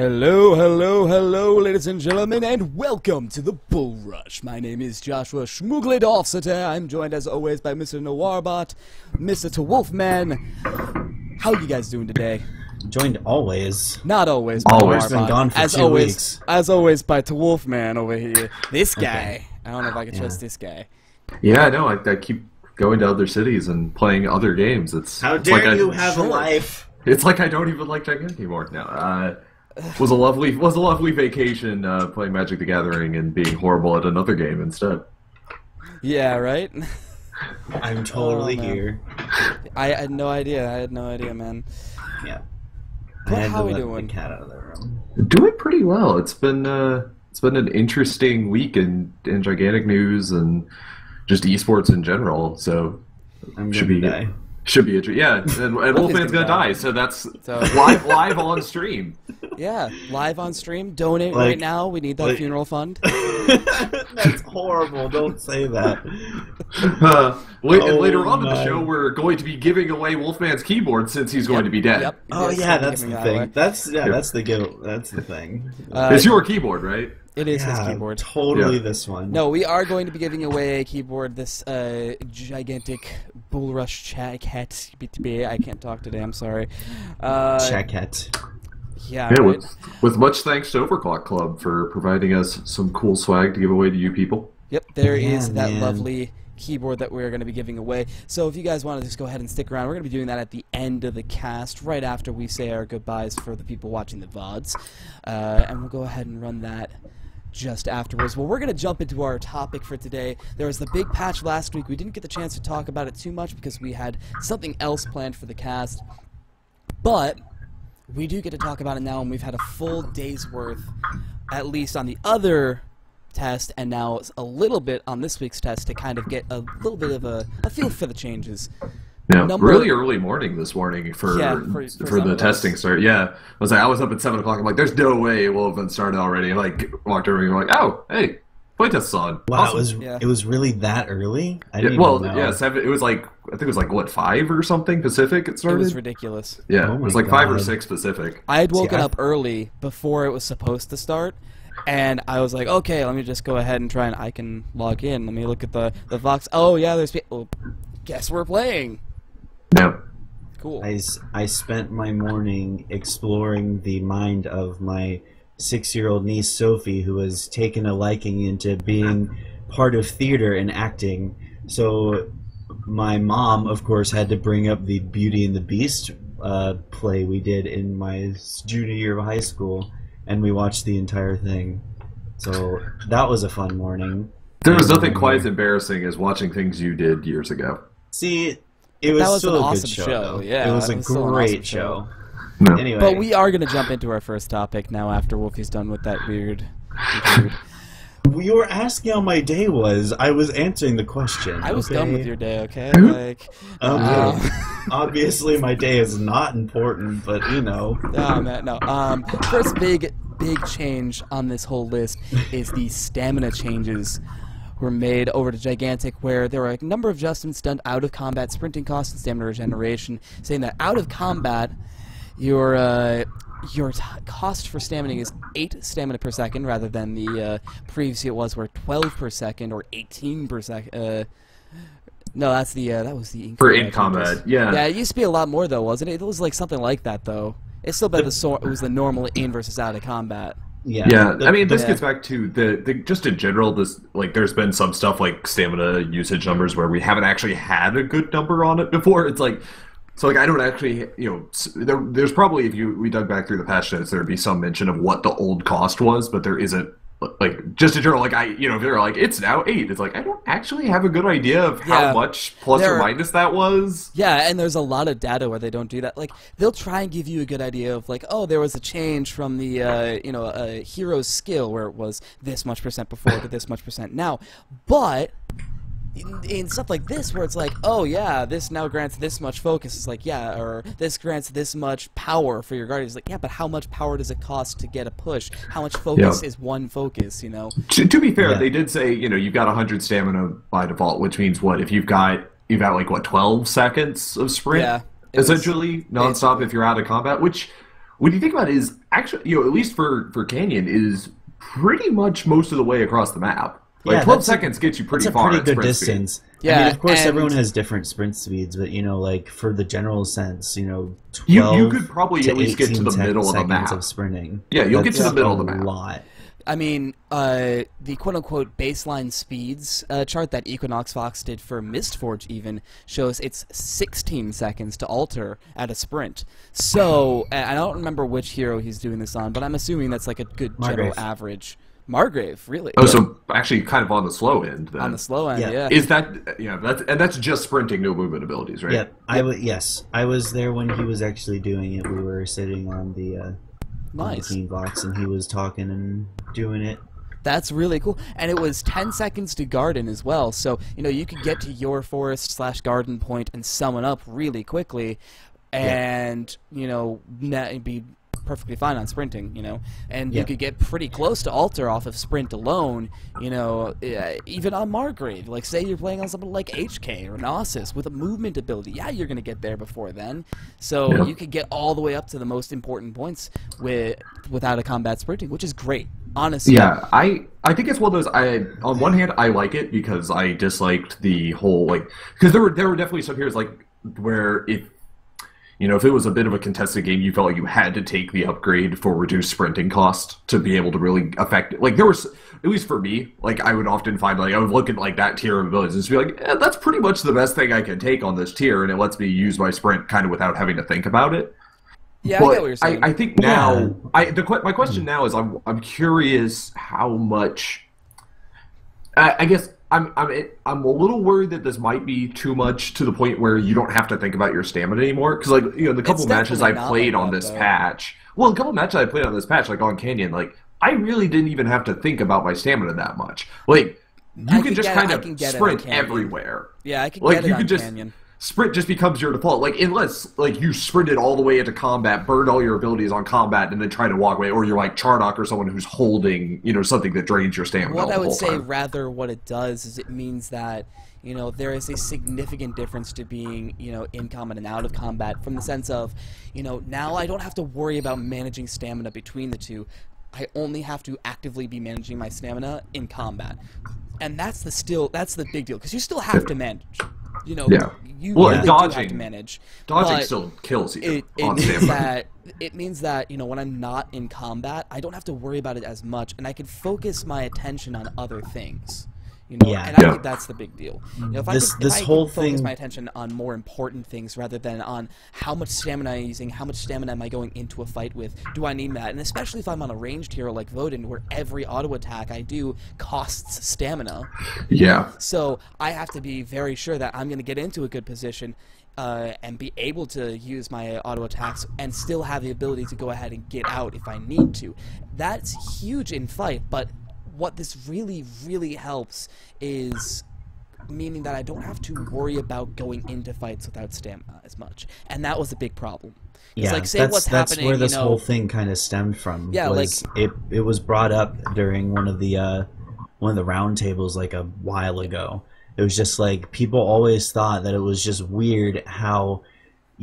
Hello, hello, hello, ladies and gentlemen, and welcome to the Bull Rush. My name is Joshua Schmoogledolfsiter. I'm joined, as always, by Mr. Noirbot, Mr. Wolfman. How are you guys doing today? Joined always. Not always. By Always Noirbot. been gone for as 2 always, weeks. As always, by Wolfman over here. This guy. Okay. I don't know if I can trust this guy. Yeah, no, I keep going to other cities and playing other games. How it's dare like you have a Sure. life? It's like I don't even like Gigantic anymore now. Was a lovely vacation playing Magic the Gathering and being horrible at another game instead. Yeah, right? I'm totally Oh, man. here. I had no idea. I had no idea, man. Yeah. But I had how to we let doing? the cat out of the room. Doing pretty well. It's been an interesting week in Gigantic news and just esports in general. So I'm should gonna be die. should be and Wolfman's gonna die. So that's So- live on stream. Yeah, live on stream. Donate Like- right now. We need that like- funeral fund. That's horrible. Don't say that. And later on in the my. show, we're going to be giving away Wolfman's keyboard since he's going to be dead. Yep. Oh Yes, yeah, I'm that's giving the that away. thing. That's the guilt. That's the thing. It's your keyboard, right? It is his Yeah, keyboard. Totally Yeah. this one. No, we are going to be giving away a keyboard. This gigantic Bull Rush chat cat. I can't talk today. I'm sorry. Check it. Yeah. Yeah, Right? with much thanks to Overclock Club for providing us some cool swag to give away to you people. Yep. There Yeah, is that man. lovely keyboard that we're going to be giving away. So if you guys want to just go ahead and stick around, we're going to be doing that at the end of the cast, right after we say our goodbyes for the people watching the VODs. And we'll go ahead and run that just afterwards. Well, we're going to jump into our topic for today. There was the big patch last week. We didn't get the chance to talk about it too much because we had something else planned for the cast. But we do get to talk about it now, and we've had a full day's worth, at least on the other test, and now a little bit on this week's test to kind of get a little bit of a feel for the changes. Yeah, Number- really early morning this morning for Yeah, for the some of us. testing start. Yeah, I was up at 7 o'clock. I'm like, there's no way it will have been started already. I walked over and I'm like, oh, hey, playtest's on. Wow, Awesome. Yeah. it was really that early. I Yeah, didn't well, even know. yeah, 7. It was like I think it was like what 5 or something Pacific. It It started. was ridiculous. Yeah, Oh it was my like 5 or God. 6 Pacific. I had woken I- up early before it was supposed to start, and I was like, okay, let me just go ahead and try and I can log in. Let me look at the Vox. Oh, yeah, there's people. Guess we're playing. Yeah. Cool. I spent my morning exploring the mind of my 6-year-old niece Sophie, who has taken a liking into being part of theater and acting. So my mom, of course, had to bring up the Beauty and the Beast play we did in my junior year of high school, and we watched the entire thing. So that was a fun morning. There was nothing And, quite as embarrassing as watching things you did years ago. See, it was That was still an a awesome good show. show, though. yeah, it was it a was still an great awesome show. show. No. Anyway, But we are going to jump into our first topic now after Wolfie's done with that weird. You were asking how my day was. I was answering the question. I was okay? done with your day, okay? Like, Okay. Obviously, my day is not important, but you know. oh, man, no. First big change on this whole list is the stamina changes were made over to Gigantic, where there were a number of adjustments done out of combat, sprinting cost and stamina regeneration, saying that out of combat, your cost for stamina is 8 stamina per second, rather than the previously it was where 12 per second or 18 per second. No, that's the that was the For in in combat, yeah. Yeah, it used to be a lot more though, wasn't it? It was like something like that though. It's still better. It was the normal in versus out of combat. Yeah. Yeah, The- I mean, this yeah. gets back to the just in general. This there's been some stuff like stamina usage numbers where we haven't actually had a good number on it before. It's like, so like I don't actually, there's probably if we dug back through the patch notes, there'd be some mention of what the old cost was, but there isn't. Like just in general, like if they're like it's now 8, it's like I don't actually have a good idea of how Yeah. much plus There- or minus that was. Yeah, and there's a lot of data where they don't do that. Like they'll try and give you a good idea of like, oh, there was a change from the a hero's skill where it was this much percent before to this much percent now, but in stuff like this where it's like, oh yeah, this now grants this much focus, it's like, yeah, or this grants this much power for your guardians. Like, yeah, but how much power does it cost to get a push? How much focus Yeah. is one focus, you know? To be fair, Yeah. they did say you've got 100 stamina by default, which means what if you've got like what 12 seconds of sprint Yeah, it was- essentially nonstop if you're out of combat, which when you think about it, is actually, at least for Canyon, is pretty much most of the way across the map. Like, Yeah, 12 seconds gets you pretty That's a far pretty at good sprint distance. speed. Yeah, I mean, of course, and- everyone has different sprint speeds, but like for the general sense, 12 You could probably to at least get to 18 the middle of the seconds map. of sprinting. Yeah, you'll get to the That's middle of the a map. lot. I mean, the quote-unquote baseline speeds chart that Equinox Fox did for Mistforge even shows it's 16 seconds to alter at a sprint. So, I don't remember which hero he's doing this on, but I'm assuming that's like a good general Margrave. average. Margrave, really? Oh, so actually kind of on the slow end then. On the slow end, Yeah. yeah. Is that, that's just sprinting, no movement abilities, right? Yep, yes, I was there when he was actually doing it. We were sitting on the Nice. team box, and he was talking and doing it. That's really cool. And it was 10 seconds to garden as well. So, you could get to your forest/garden point and summon up really quickly and, be perfectly fine on sprinting, And you Yeah. could get pretty close to alter off of sprint alone, even on Margrave. Like, say you're playing on something like HK or Gnosis with a movement ability. Yeah, you're going to get there before then. So Yeah. you could get all the way up to the most important points without a combat sprinting, which is great. Honestly. Yeah, I think it's one of those. On one hand, I like it because I disliked the whole because there were definitely some heroes where if it was a bit of a contested game, you felt like you had to take the upgrade for reduced sprinting cost to be able to really affect it. Like there was, at least for me, I would often find I would look at that tier of abilities and just be like, that's pretty much the best thing I can take on this tier, and it lets me use my sprint kind of without having to think about it. Yeah, But I get what you're saying. I think now, my question now is I'm curious how much. I guess I'm a little worried that this might be too much to the point where you don't have to think about your stamina anymore. Because the couple It's matches I definitely not played like on that, this though. patch, the couple matches I played on this patch, on Canyon, I really didn't even have to think about my stamina that much. You I can just get it- kind I of can get it on sprint Canyon. everywhere. Yeah, I could Like, get it you on could just- Canyon. Sprint just becomes your default. Unless you sprinted all the way into combat, burned all your abilities on combat, and then try to walk away, or you're like Chardock or someone who's holding, something that drains your stamina What the I would whole say, time. rather, what it does is it means that there is a significant difference to being in combat and out of combat, from the sense of now I don't have to worry about managing stamina between the two. I only have to actively be managing my stamina in combat, and that's the big deal, because you still have to manage. Yeah. You Well, really do have to dodging- manage. Dodging but still kills you it on means stamina. that when I'm not in combat, I don't have to worry about it as much, and I can focus my attention on other things. Yeah. And I Yeah. think that's the big deal. If This I could whole focus thing- my attention on more important things rather than on how much stamina I'm using, how much stamina am I going into a fight with, do I need that? And especially if I'm on a ranged hero like Vodin, where every auto attack I do costs stamina. Yeah. So I have to be very sure that I'm going to get into a good position and be able to use my auto attacks and still have the ability to go ahead and get out if I need to. That's huge in fight, but what this really, really helps is meaning that I don't have to worry about going into fights without stamina as much. And that was a big problem. It's Yeah, like, say that's what's that's happening, where this you know, whole thing kind of stemmed from. Yeah, was it was brought up during one of the round tables a while ago. It was just people always thought that it was just weird how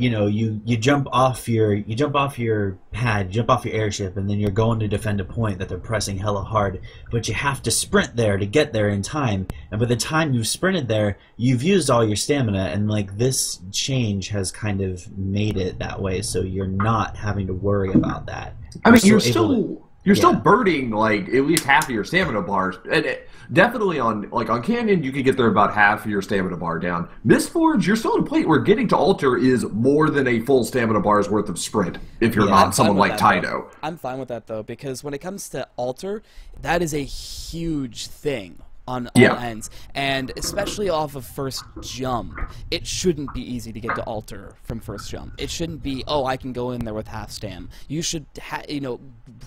you jump off your pad, jump off your airship, and then you're going to defend a point that they're pressing hella hard, but you have to sprint there to get there in time, and by the time you've sprinted there, you've used all your stamina, and this change has kind of made it that way, so you're not having to worry about that. I mean, you're still able to- still yeah. burning at least half of your stamina bars, and definitely on Canyon you can get there about half of your stamina bar down. Mistforge, you're still at a point where getting to altar is more than a full stamina bar's worth of sprint if you're I'm not fine someone with like that, Tydo. though. I'm fine with that, though, because when it comes to altar, that is a huge thing on all Yeah. ends, and especially off of first jump. It shouldn't be easy to get to altar from first jump. It shouldn't be, oh, I can go in there with half stam. You should,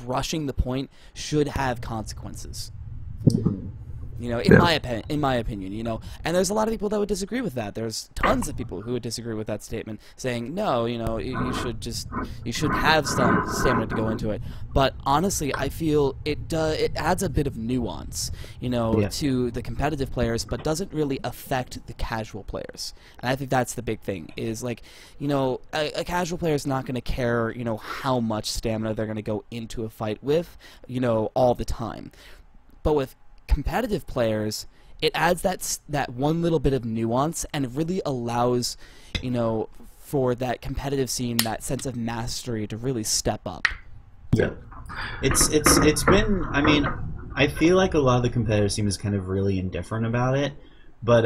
rushing the point should have consequences. You know, in my opinion, you know, and there's a lot of people that would disagree with that. There's tons of people who would disagree with that statement, saying no, you know, you should have some stamina to go into it. But honestly, I feel it adds a bit of nuance, you know, to the competitive players, but doesn't really affect the casual players. And I think that's the big thing. Is like, you know, a casual player is not going to care, you know, how much stamina they're going to go into a fight with, you know, all the time. But with competitive players, it adds that one little bit of nuance, and it really allows, you know, for that competitive scene, that sense of mastery to really step up. Yeah, it's been. I mean, I feel like a lot of the competitive scene is kind of really indifferent about it, but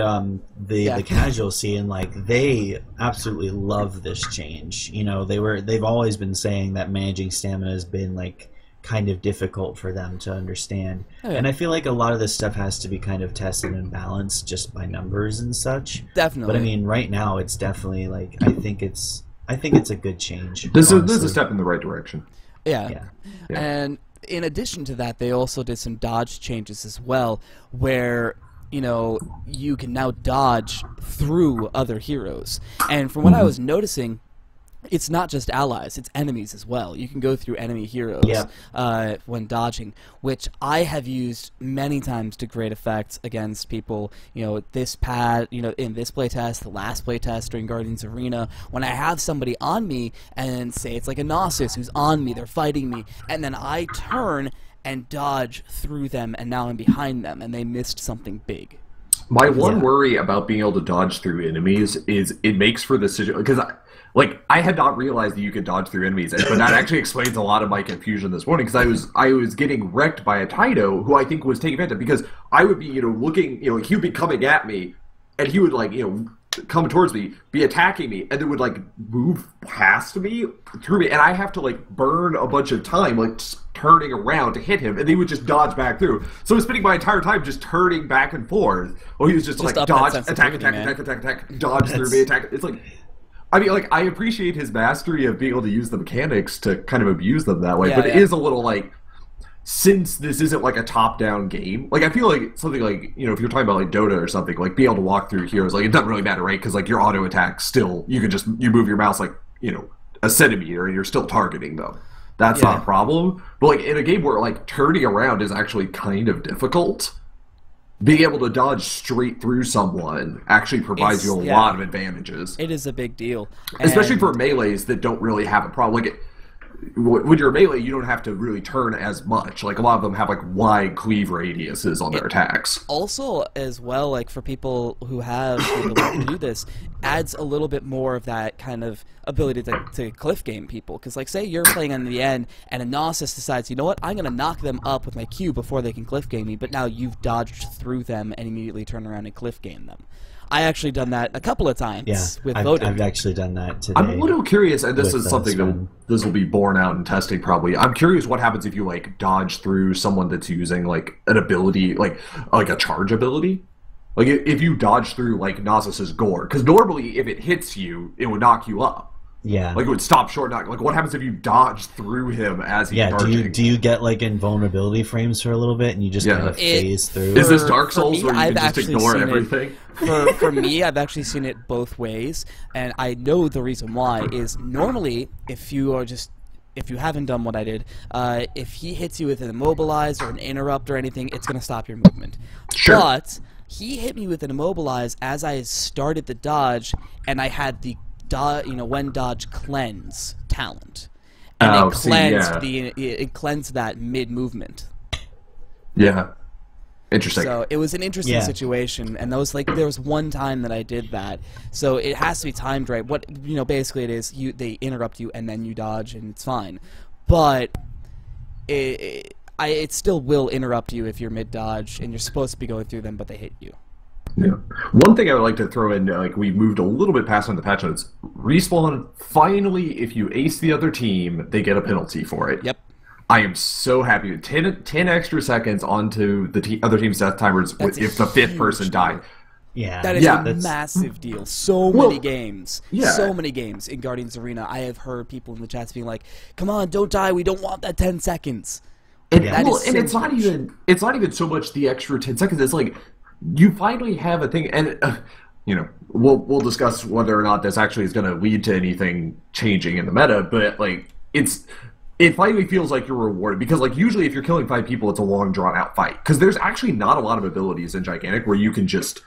the casual scene, like, they absolutely love this change. You know, they've always been saying that managing stamina has been like kind of difficult for them to understand. And I feel like a lot of this stuff has to be kind of tested and balanced just by numbers and such. Definitely. But I mean, right now it's definitely like I think it's a good change. This is a step in the right direction. Yeah. And in addition to that, they also did some dodge changes as well, where, you know, you can now dodge through other heroes. And from what I was noticing, it's not just allies, it's enemies as well. You can go through enemy heroes when dodging, which I have used many times to great effect against people, you know, in this playtest, the last playtest during Guardians Arena, when I have somebody on me, and say it's like a Gnosis who's on me, they're fighting me, and then I turn and dodge through them, and now I'm behind them, and they missed something big. My one worry about being able to dodge through enemies is it makes for the situation, because I had not realized that you could dodge through enemies, but that actually explains a lot of my confusion this morning, because I was getting wrecked by a Taito who I think was taking advantage, because I would be, you know, looking, you know, he would be coming at me, and he would, like, you know, come towards me, be attacking me, and then would, like, move past me, through me, and I have to, like, burn a bunch of time, like, turning around to hit him, and he would just dodge back through. So I was spending my entire time just turning back and forth. Well, he was just like, dodge, attack, dodge through me, attack. It's like, I mean, like, I appreciate his mastery of being able to use the mechanics to kind of abuse them that way, but it is a little, like, since this isn't like a top-down game, like, I feel like something like, you know, if you're talking about like Dota or something, like, being able to walk through heroes, like, it doesn't really matter, right? Because, like, your auto attack still, you move your mouse, like, you know, a centimeter, and you're still targeting them. That's not a problem. But, like, in a game where, like, turning around is actually kind of difficult, being able to dodge straight through someone actually provides you a lot of advantages. It is a big deal. Especially for melees that don't really have a problem. Like, when you're melee, you don't have to really turn as much. Like, a lot of them have, like, wide cleave radiuses on their attacks. Also, as well, like, for people who have the ability to do this, adds a little bit more of that kind of ability to cliff game people. Because, like, say you're playing in the end, and a Gnosis decides, you know what, I'm going to knock them up with my Q before they can cliff game me, but now you've dodged through them and immediately turn around and cliff game them. I actually done that a couple of times with Voden. I've actually done that today. I'm a little curious, and this is something that this will be borne out in testing probably. I'm curious what happens if you, like, dodge through someone that's using, like, an ability, like a charge ability. Like, if you dodge through, like, Gnosis's Gore, because normally if it hits you, it would knock you up. Yeah. Like, it would stop short knock. Like, what happens if you dodge through him as he's charging? Do you get, like, invulnerability frames for a little bit, and you just kind of phase through? Is this Dark Souls where you can just ignore everything? For me, I've actually seen it both ways, and I know the reason why is normally if you haven't done what I did, if he hits you with an immobilize or an interrupt or anything, it's going to stop your movement. Sure. But he hit me with an immobilize as I started the dodge, and I had the when dodge cleanse talent, and it cleansed that mid movement. Yeah. Interesting. So it was an interesting situation, and there was one time that I did that. So it has to be timed right. What basically it is, they interrupt you and then you dodge and it's fine, but it still will interrupt you if you're mid dodge and you're supposed to be going through them, but they hit you. Yeah. One thing I would like to throw in, like, we moved a little bit past on the patch notes. Respawn, finally, if you ace the other team, they get a penalty for it. Yep. I am so happy. 10 extra seconds onto the other team's death timers if the fifth person died. Yeah. That is a massive deal. So many games in Guardians Arena, I have heard people in the chats being like, come on, don't die, we don't want that 10 seconds. And, Yeah. well, is and so it's not even so much the extra 10 seconds. It's like you finally have a thing, and we'll discuss whether or not this actually is going to lead to anything changing in the meta. But like it finally feels like you're rewarded because like usually if you're killing 5 people, it's a long drawn out fight because there's actually not a lot of abilities in Gigantic where you can just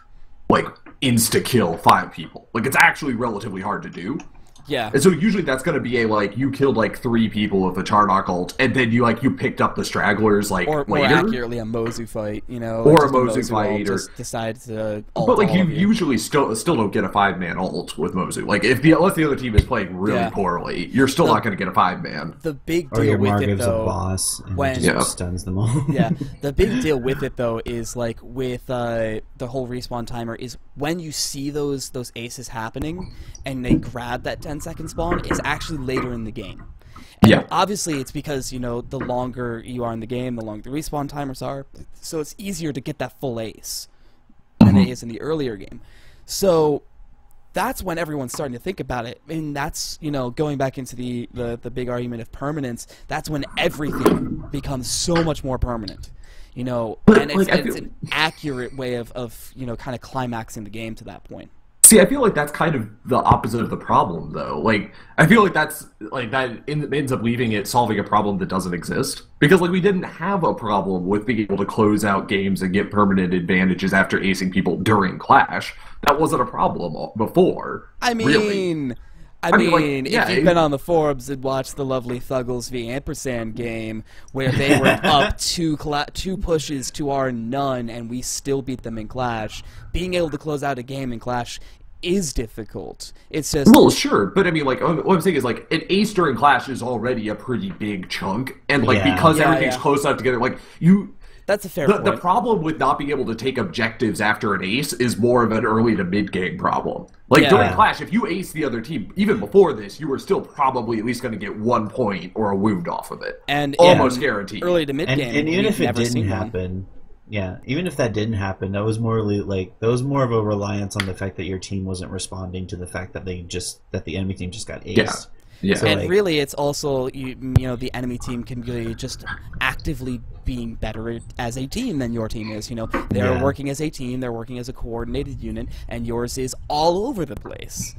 like insta kill 5 people. Like it's actually relatively hard to do. Yeah. And so usually that's going to be you killed like 3 people with a Charnock ult, and then you picked up the stragglers like or more later. accurately, a Mozu fight, Or a just Mozu fight, ult or just decide to ult but like all you of you. usually still don't get a 5-man ult with Mozu. Like unless the other team is playing really poorly, you're still not going to get a 5-man. The big Or deal your with it Margiv's though, a boss and when- just stuns them all. yeah, the big deal with it though is like with the whole respawn timer is when you see those aces happening and they grab that 10-second spawn, it's actually later in the game. And Yeah. obviously it's because, the longer you are in the game, the longer the respawn timers are, so it's easier to get that full ace than it is in the earlier game. So that's when everyone's starting to think about it, and that's, going back into the big argument of permanence, that's when everything becomes so much more permanent. But, And like, I it's feel- an accurate way of kind of climaxing the game to that point. See, I feel like that's kind of the opposite of the problem, though. Like, I feel like that ends up solving a problem that doesn't exist. Because, like, we didn't have a problem with being able to close out games and get permanent advantages after acing people during Clash. That wasn't a problem before. I mean, really. I mean, like, mean, yeah, if you've been on the forums and watched the lovely Thuggles v Ampersand game, where they were up 2 pushes to our none, and we still beat them in Clash, being able to close out a game in Clash is difficult. It's just... Well, sure, but I mean, like, what I'm saying is, like, an ace during Clash is already a pretty big chunk, and, like, Yeah. because Yeah, everything's yeah. close enough together, like, you... That's a fair The point. problem with not being able to take objectives after an ace is more of an early to mid game problem. Like Yeah. during Clash, if you ace the other team, even before this, you were still probably at least going to get 1 point or a wound off of it. And Almost guaranteed. Early to mid And, game, and even we've if it never didn't seen one. happen, even if that didn't happen, that was more of a reliance on the fact that your team wasn't responding to the fact that that the enemy team just got aced. Yeah. So, And like- really, it's also the enemy team can be just actively being better as a team than your team is. They're Yeah. working as a team, they're working as a coordinated unit, and yours is all over the place.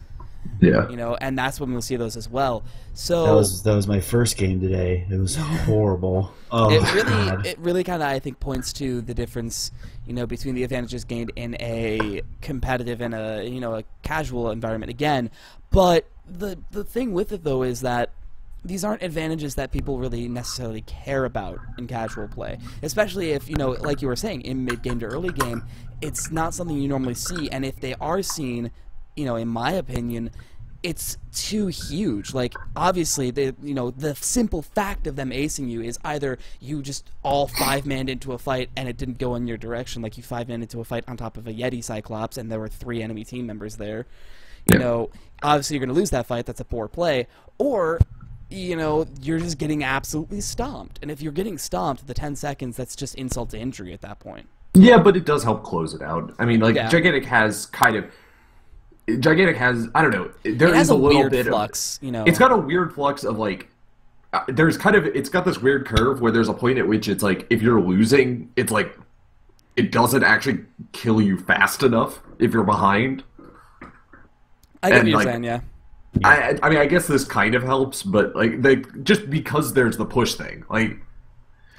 Yeah. And that's when we'll see those as well. So That was my first game today. It was horrible. Oh, God. it really kind of, I think, points to the difference, between the advantages gained in a competitive and a casual environment again. But the thing with it though is that these aren't advantages that people really necessarily care about in casual play, especially if, like you were saying, in mid game to early game, it's not something you normally see, and if they are seen, in my opinion, it's too huge. Like, obviously, the simple fact of them acing you is either you just all 5-manned into a fight and it didn't go in your direction, like you 5-manned into a fight on top of a Yeti Cyclops and there were 3 enemy team members there. Obviously you're going to lose that fight, that's a poor play, or, you're just getting absolutely stomped. And if you're getting stomped, the 10 seconds, that's just insult to injury at that point. Yeah, but it does help close it out. I mean, like, Yeah. Gigantic has, I don't know, there It has is a little weird bit flux, of... It's got a weird flux of, like, it's got this weird curve where there's a point at which it's like, if you're losing, it's like, it doesn't actually kill you fast enough if you're behind. I get what and, you're like, saying, yeah. I mean, I guess this kind of helps, but like just because there's the push thing, like,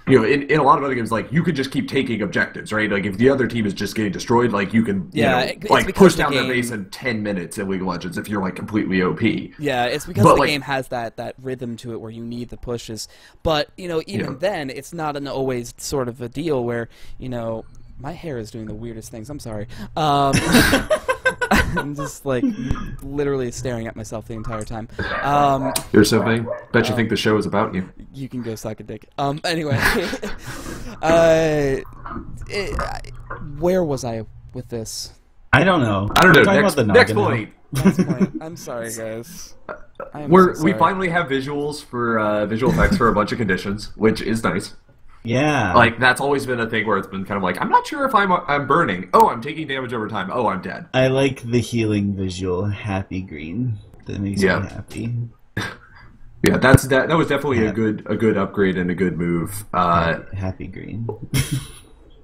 in a lot of other games, like, you could just keep taking objectives, right? Like, if the other team is just getting destroyed, like, you can, it's like, because push the down their game- base in 10 minutes in League of Legends if you're, like, completely OP. Yeah, it's because But, the like- game has that rhythm to it where you need the pushes. But, even Yeah. then, it's not an always sort of a deal where, my hair is doing the weirdest things. I'm sorry. I'm just, like, literally staring at myself the entire time. You're so vain. Bet you think the show is about you. You can go suck a dick. Anyway. Where was I with this? I don't know. I don't know. We're talking Next, about the next Nagano. point. Last point. I'm sorry, guys. I am so We sorry. finally have visuals for visual effects for a bunch of conditions, which is nice. Yeah. Like, that's always been a thing where it's been kind of like, I'm not sure if I'm burning. Oh, I'm taking damage over time. Oh, I'm dead. I like the healing visual, happy green. That makes Yeah. me happy. Yeah, that was definitely a good upgrade and a good move. Happy green.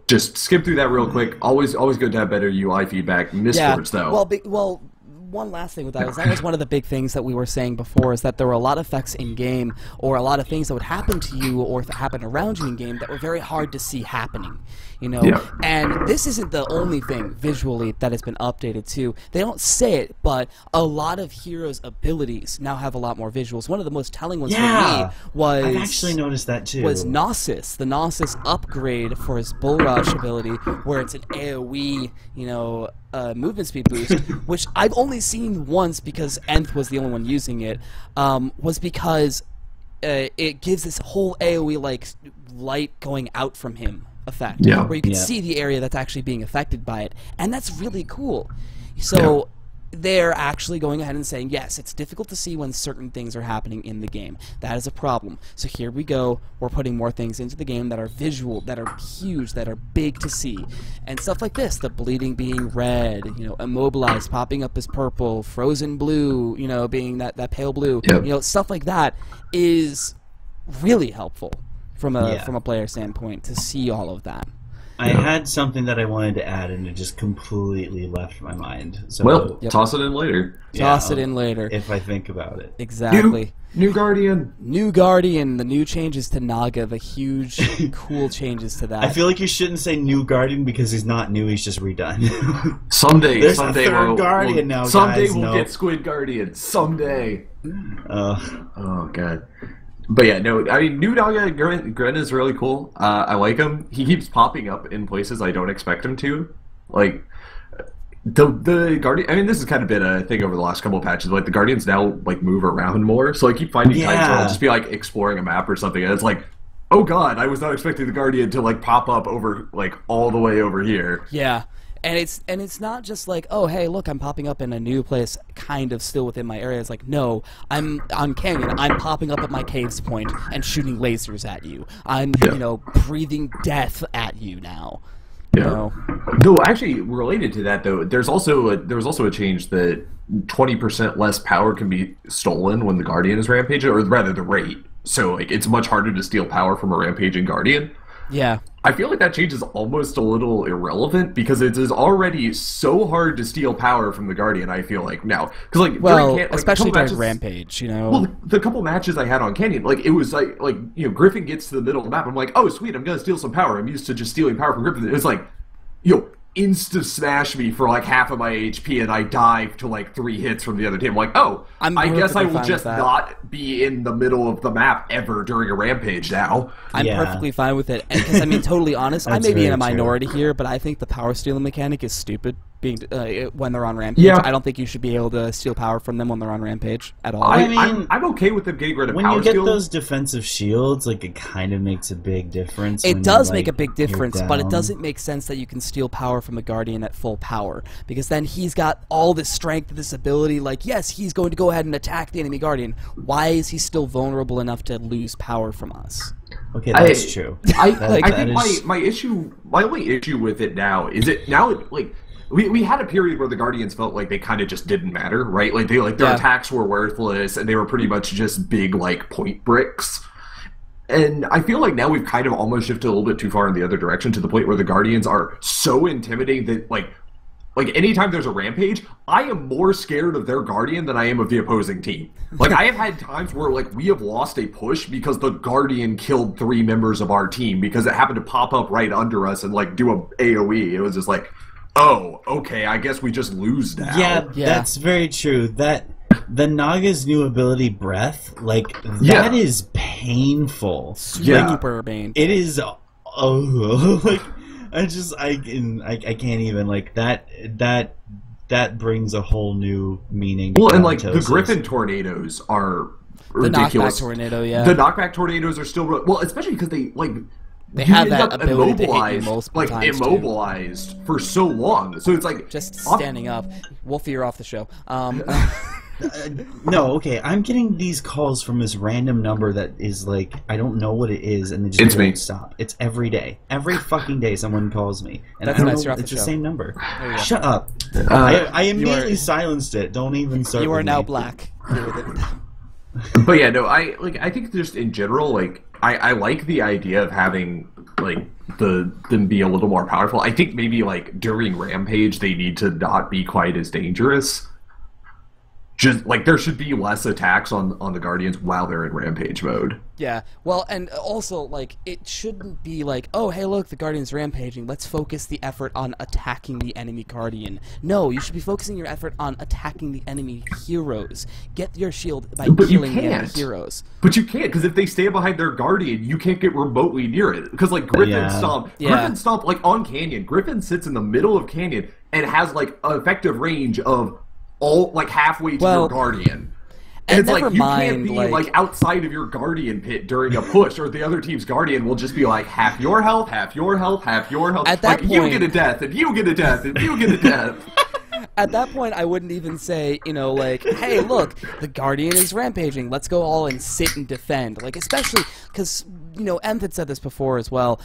Just skip through that real quick. Always good to have better UI feedback. Mistwords though. Well, one last thing with that was one of the big things that we were saying before is that there were a lot of effects in game or a lot of things that would happen to you or happen around you in game that were very hard to see happening, you know. Yeah. And this isn't the only thing visually that has been updated too. They don't say it, but a lot of heroes' abilities now have a lot more visuals. One of the most telling ones for me was I've actually noticed that too. Was Gnosis, the Gnosis upgrade for his Bull Rush ability, where it's an AoE, you know, movement speed boost, which I've only seen once because Nth was the only one using it, was because it gives this whole AoE like light going out from him effect, where you can see the area that's actually being affected by it, and that's really cool. So they're actually going ahead and saying, yes, it's difficult to see when certain things are happening in the game. That is a problem. So here we go. We're putting more things into the game that are visual, that are huge, that are big to see. And stuff like this, the bleeding being red, you know, immobilized popping up as purple, frozen blue, you know, being that pale blue. You know, stuff like that is really helpful from a player standpoint to see all of that. I had something that I wanted to add, and it just completely left my mind. So, well, toss it in later. Toss it in later. If I think about it. Exactly. New Guardian. New Guardian, the new changes to Naga, the huge, cool changes to that. I feel like you shouldn't say New Guardian because he's not new, he's just redone. Someday There's a third Guardian now, someday guys. we'll get Squid Guardian. Someday. Oh, God. But yeah, no, I mean, new Naga Gren is really cool. I like him. He keeps popping up in places I don't expect him to. Like, the Guardian, I mean, this has kind of been a thing over the last couple of patches. Like, the Guardians now, like, move around more. So I keep finding times where I'll just be, like, exploring a map or something, and it's like, oh god, I was not expecting the Guardian to, like, pop up over, like, all the way over here. Yeah. And it's not just like, oh, hey, look, I'm popping up in a new place, kind of still within my area. It's like, no, I'm on Canyon. I'm popping up at my caves point and shooting lasers at you. I'm, you know, breathing death at you now. Yeah. You know? Though, actually, related to that, though, there was also a change that 20% less power can be stolen when the Guardian is rampaging, or rather, the rate. So, like, it's much harder to steal power from a rampaging Guardian. Yeah. I feel like that change is almost a little irrelevant because it is already so hard to steal power from the Guardian, I feel like, now. Because, like, well, especially during Rampage, you know? Well, the couple matches I had on Canyon, like, it was like, you know, Griffin gets to the middle of the map, I'm like, oh, sweet, I'm gonna steal some power. I'm used to just stealing power from Griffin. It was like, yo, insta-smash me for, like, half of my HP, and I dive to, like, 3 hits from the other team. I'm like, oh, I guess I will just not be in the middle of the map ever during a Rampage now. I'm perfectly fine with it. Because, I mean, totally honest, I may be in a minority here, but I think the power stealing mechanic is stupid. Being when they're on Rampage, I don't think you should be able to steal power from them when they're on Rampage at all. I mean, I'm okay with them getting rid of power when you get steal. those defensive shields, like, it kind of makes a big difference. It does make a big difference, but it doesn't make sense that you can steal power from a Guardian at full power, because then he's got all this strength, this ability. Like, yes, he's going to go ahead and attack the enemy Guardian. Why is he still vulnerable enough to lose power from us? Okay, that's true. I think my only issue with it now is like. We had a period where the Guardians felt like they kind of just didn't matter, right? Like their attacks were worthless, and they were pretty much just big, like, point bricks. And I feel like now we've kind of almost shifted a little bit too far in the other direction, to the point where the Guardians are so intimidating that, like anytime there's a Rampage, I am more scared of their Guardian than I am of the opposing team. Like, I have had times where, like, we have lost a push because the Guardian killed 3 members of our team because it happened to pop up right under us and, like, do a AoE. It was just like, oh, okay, I guess we just lose now. Yeah, that's very true. That the Naga's new ability, Breath, like, that is painful. Super painful. It is, like, I can't even, like, that brings a whole new meaning to and, like, the Griffin tornadoes are ridiculous. The knockback tornado, The knockback tornadoes are still, well, especially because they, like, they have that ability to hit you multiple times, immobilized for so long. So it's like just standing up. Wolfie, you're off the show. No, okay. I'm getting these calls from this random number that is like, I don't know what it is, and they just won't stop. It's every day. Every fucking day someone calls me. And That's I don't nice. know, You're off it's the the show. same number. Shut up. I immediately silenced it. Don't even start You are with now me. black. But yeah, no, I think just in general, like I like the idea of having like them be a little more powerful. I think maybe like during Rampage they need to not be quite as dangerous. Just like there should be less attacks on the Guardians while they're in Rampage mode. Yeah, well, and also, like, it shouldn't be like, oh, hey, look, the Guardian's rampaging, let's focus the effort on attacking the enemy Guardian. No, you should be focusing your effort on attacking the enemy heroes. Get your shield by killing the enemy heroes. But you can't, because if they stand behind their Guardian, you can't get remotely near it. Because, like, Griffin Stomp, like, on Canyon, Griffin sits in the middle of Canyon and has, like, an effective range of all, like, halfway to your Guardian. And it's like, you can't be, like, outside of your Guardian pit during a push, or the other team's Guardian will just be like, half your health, half your health, half your health. At that point, you get a death, and you get a death, and you get a death. At that point, I wouldn't even say, you know, like, hey, look, the Guardian is rampaging, let's go all and sit and defend. Like, especially, because, you know, Emp had said this before as well,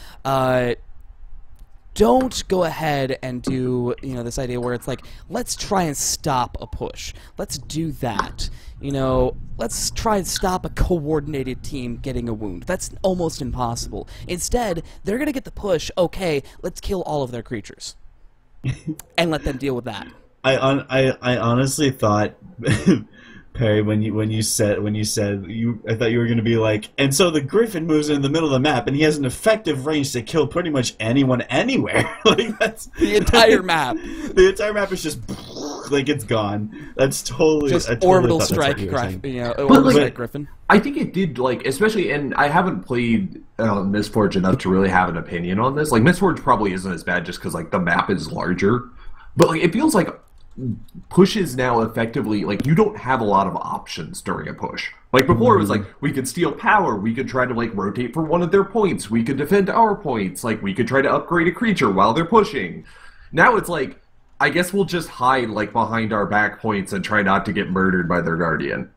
don't go ahead and do, you know, this idea where it's like, let's try and stop a push. Let's do that. You know, let's try and stop a coordinated team getting a wound. That's almost impossible. Instead, they're going to get the push, okay, let's kill all of their creatures. And let them deal with that. I honestly thought, Perry, when you said I thought you were going to be like, and so the Griffin moves in the middle of the map, and he has an effective range to kill pretty much anyone anywhere. Like that's the entire map. The entire map is just like it's gone. That's totally just totally orbital strike, Griffin. I think it did, like, especially, and I haven't played Mistforge enough to really have an opinion on this. Like, Mistforge probably isn't as bad just because, like, the map is larger. But, like, it feels like pushes now effectively, like, you don't have a lot of options during a push. Like, before it was like, we could steal power, we could try to, like, rotate for one of their points, we could defend our points, like, we could try to upgrade a creature while they're pushing. Now it's like, I guess we'll just hide, like, behind our back points and try not to get murdered by their Guardian.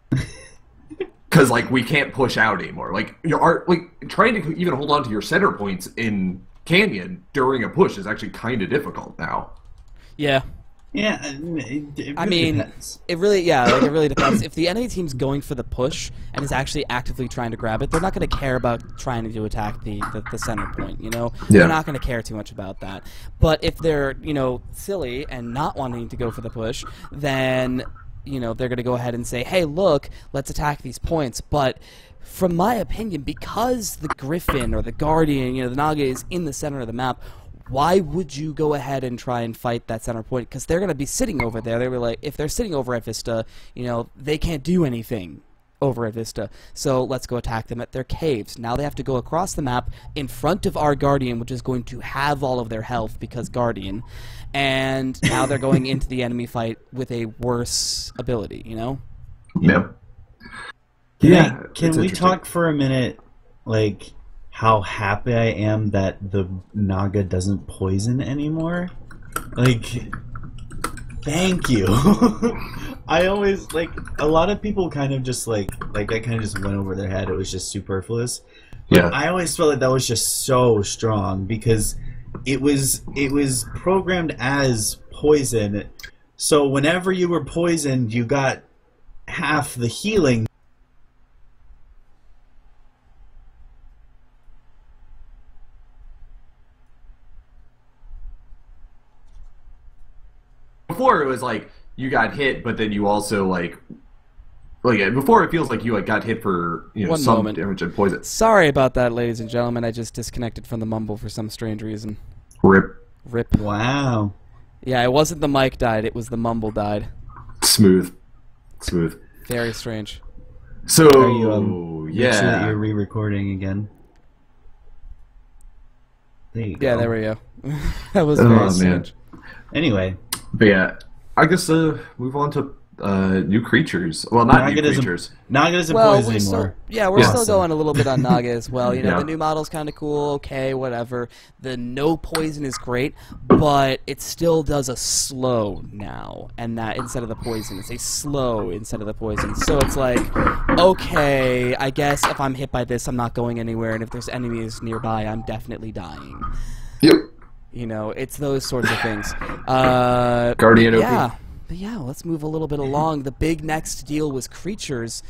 Because, like, we can't push out anymore. Like, trying to even hold on to your center points in Canyon during a push is actually kind of difficult now. Yeah. Yeah, it really I mean, depends. it really depends. If the enemy team's going for the push and is actually actively trying to grab it, they're not going to care about trying to attack the center point, you know? Yeah. They're not going to care too much about that. But if they're, you know, silly and not wanting to go for the push, then, you know, they're going to go ahead and say, hey, look, let's attack these points. But from my opinion, because the Griffin or the Guardian, you know, the Naga is in the center of the map, why would you go ahead and try and fight that center point? Because they're going to be sitting over there. They were like, if they're sitting over at Vista, you know, they can't do anything over at Vista. So let's go attack them at their caves. Now they have to go across the map in front of our Guardian, which is going to have all of their health because Guardian. And now they're going into the enemy fight with a worse ability, you know? Yeah. Can we talk for a minute, like, how happy I am that the Naga doesn't poison anymore? Like, thank you. I always, like, a lot of people kind of just, like that kind of just went over their head. It was just superfluous. But yeah. I always felt like that was just so strong because it was programmed as poison. So whenever you were poisoned, you got half the healing. Before it was like you got hit, but then you also like before it feels like you like got hit for, you know, some damage and poison. Sorry about that, ladies and gentlemen. I just disconnected from the mumble for some strange reason. Rip. Wow. Yeah, it wasn't the mic died; it was the mumble died. Smooth. Very strange. So are you, make sure that you're re-recording again. There you go. Yeah, there we go. That was very strange. Anyway. But yeah, I guess move on to new creatures. Well, not new creatures. Naga doesn't poison anymore. We're still going a little bit on Naga as well. You know, the new model's kind of cool. Okay, whatever. The no poison is great, but it still does a slow now, and that instead of the poison, it's a slow instead of the poison. So it's like, okay, I guess if I'm hit by this, I'm not going anywhere, and if there's enemies nearby, I'm definitely dying. Yep. You know, it's those sorts of things. Guardian OP. But yeah, let's move a little bit along. The big next deal was creatures.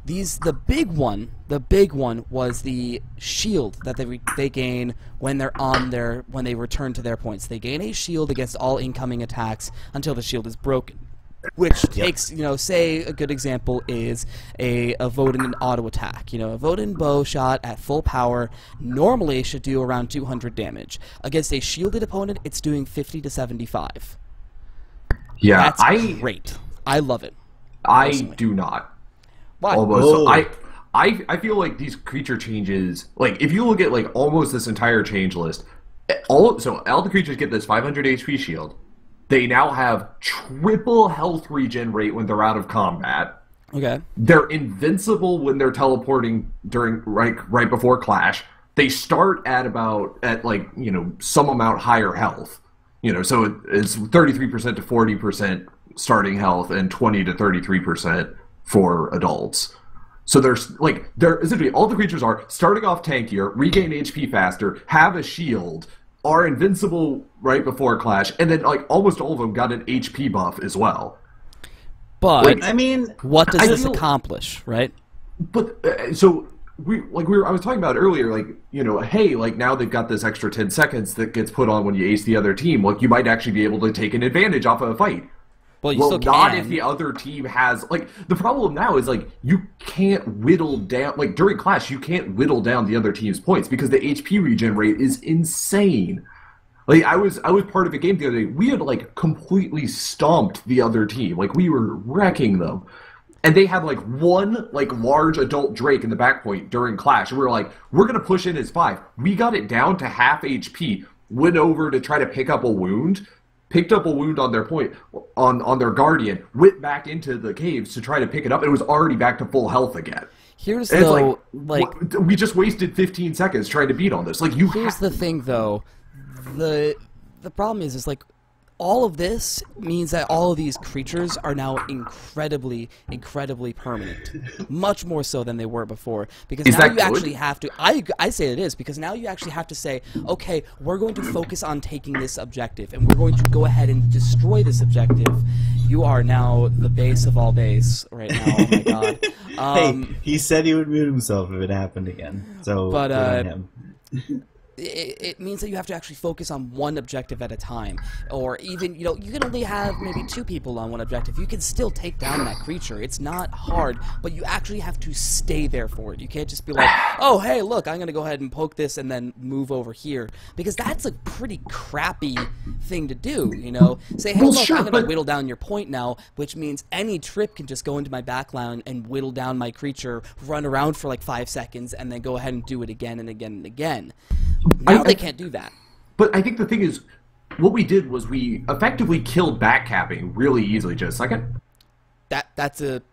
The big one was the shield that they gain when when they return to their points. They gain a shield against all incoming attacks until the shield is broken. Which takes, say a good example is a Voden auto attack. A Voden bow shot at full power normally should do around 200 damage. Against a shielded opponent, it's doing 50 to 75. Yeah, that's great. I love it. I personally. do not. Why? Almost. Oh. I feel like these creature changes, like if you look at like almost this entire change list, all the creatures get this 500 HP shield. They now have triple health regen rate when they're out of combat. Okay. They're invincible when they're teleporting during right before clash. They start at some amount higher health. So it's 33% to 40% starting health and 20 to 33% for adults. So they're essentially all the creatures are starting off tankier, regain HP faster, have a shield, are invincible right before clash, and then almost all of them got an HP buff as well. But I mean, what does this accomplish, right? But so I was talking about earlier, hey, now they've got this extra 10 seconds that gets put on when you ace the other team. You might actually be able to take an advantage off of a fight. Well, you still not can. if the other team has the problem now is you can't whittle down during clash you can't whittle down the other team's points because the HP regen rate is insane. I was part of a game the other day. We had completely stomped the other team. We were wrecking them. And they had one large adult Drake in the back point during clash. And we were we're gonna push in as 5. We got it down to half HP, went over to try to pick up a wound. Picked up a wound on their point, on their guardian, went back into the caves to try to pick it up, and it was already back to full health again. Here's and we just wasted 15 seconds trying to beat on this. Here's the thing, though. The problem is all of this means that all of these creatures are now incredibly, incredibly permanent. Much more so than they were before. Because now you actually have to... I say it is, because now you actually have to say, okay, we're going to focus on taking this objective, and we're going to go ahead and destroy this objective. You are now the base of all base right now. Oh my god. Hey, he said he would mute himself if it happened again. So, good on him. It means that you have to actually focus on one objective at a time, or even you can only have maybe 2 people on one objective. You can still take down that creature. It's not hard, but you actually have to stay there for it. You can't just be oh hey look, I'm gonna go ahead and poke this and then move over here, because that's a pretty crappy thing to do. Say hey look, I'm gonna whittle down your point now, which means any trip can just go into my backline and whittle down my creature, run around for 5 seconds, and then go ahead and do it again and again and again. Now they can't do that. But I think the thing is, what we did was we effectively killed backcapping really easily. Just a second.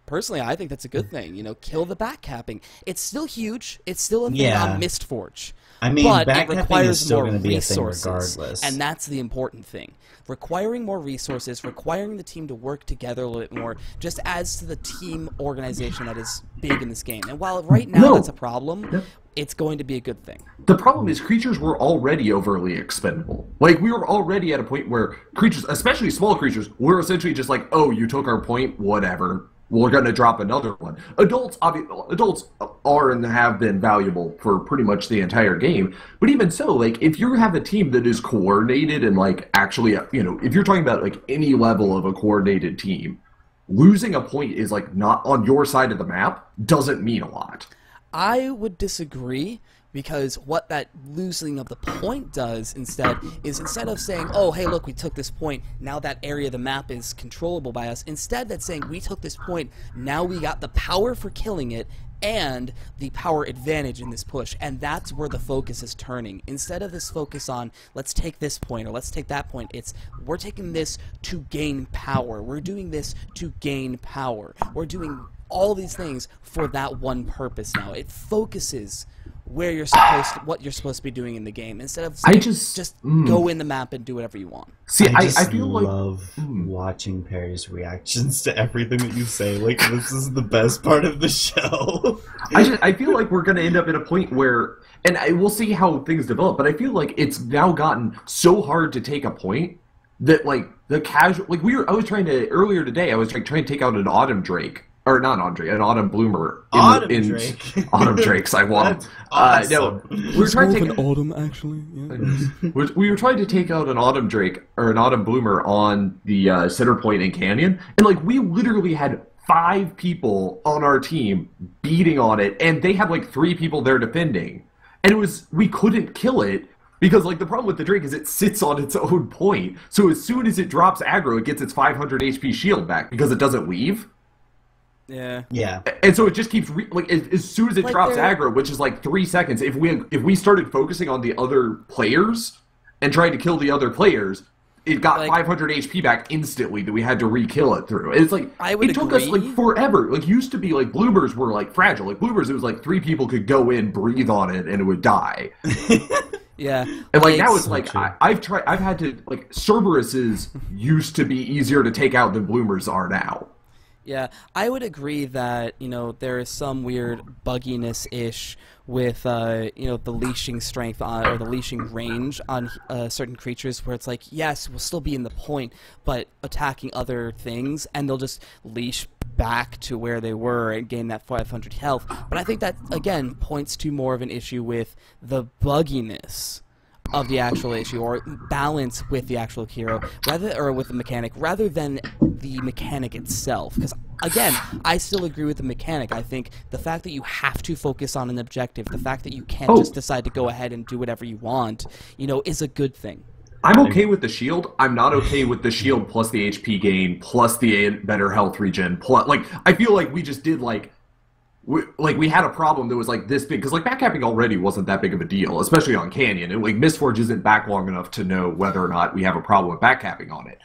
Personally, I think that's a good thing. Kill the backcapping. It's still huge. It's still a thing on Mistforge. I mean, but it backcapping requires is still more going to be a thing resources, regardless. and that's the important thing. Requiring more resources, requiring the team to work together a little bit more, just adds to the team organization that is big in this game. And while right now that's a problem, it's going to be a good thing. The problem is creatures were already overly expendable. We were already at a point where creatures, especially small creatures, were essentially just oh, you took our point, whatever. We're going to drop another one. Adults are and have been valuable for pretty much the entire game. But even so, if you have a team that is coordinated and actually, if you're talking about any level of a coordinated team, losing a point is not on your side of the map doesn't mean a lot. I would disagree, because what that losing of the point does instead of saying, oh, hey, look, we took this point, now that area of the map is controllable by us, instead that's saying we took this point, now we got the power for killing it and the power advantage in this push, and that's where the focus is turning. Instead of this focus on, let's take this point or let's take that point, it's, we're taking this to gain power. We're doing this to gain power. We're doing all these things for that one purpose now. It focuses what you're supposed to be doing in the game, instead of just go in the map and do whatever you want. See, I feel love watching Perry's reactions to everything that you say. This is the best part of the show. I feel like we're going to end up at a point where, and we'll see how things develop, but I feel like it's now gotten so hard to take a point that like the casual like I was trying to earlier today I was like trying to take out an Autumn Drake. Or not Autumn Drake, an Autumn Bloomer. Drake. Autumn Drakes, I want. Awesome. No, we were trying to take an autumn, actually. Yeah. we were trying to take out an Autumn Drake or an Autumn Bloomer on the center point in Canyon, and like we literally had 5 people on our team beating on it, and they had like 3 people there defending, and we couldn't kill it. Because, like, the problem with the Drake is it sits on its own point. So as soon as it drops aggro, it gets its 500 HP shield back because it doesn't leave. Yeah. Yeah. And so it just keeps as soon as it Like drops aggro, which is like 3 seconds. If we started focusing on the other players and trying to kill the other players, it got like, 500 HP back instantly that we had to re-kill it through. And it's like it took us like forever. Like used to be like bloomers were like fragile. Like bloomers, it was like 3 people could go in, breathe on it, and it would die. Yeah. And like now it's so like true. I've had to like Cerberuses used to be easier to take out than bloomers are now. Yeah, I would agree that, there is some weird bugginess-ish with, the leashing strength or the leashing range on certain creatures where it's like, yes, we'll still be in the point, but attacking other things, and they'll just leash back to where they were and gain that 500 health. But I think that, again, points to more of an issue with the bugginess of the actual issue, or balance with the actual hero, or with the mechanic, rather than the mechanic itself. Because, again, I still agree with the mechanic. I think the fact that you have to focus on an objective, the fact that you can't just decide to go ahead and do whatever you want, is a good thing. I'm okay with the shield. I'm not okay with the shield plus the HP gain, plus the better health regen, plus, like, I feel like we just did, we had a problem that was like this big, because like backcapping already wasn't that big of a deal, especially on Canyon, and like Mistforge isn't back long enough to know whether or not we have a problem with backcapping on it.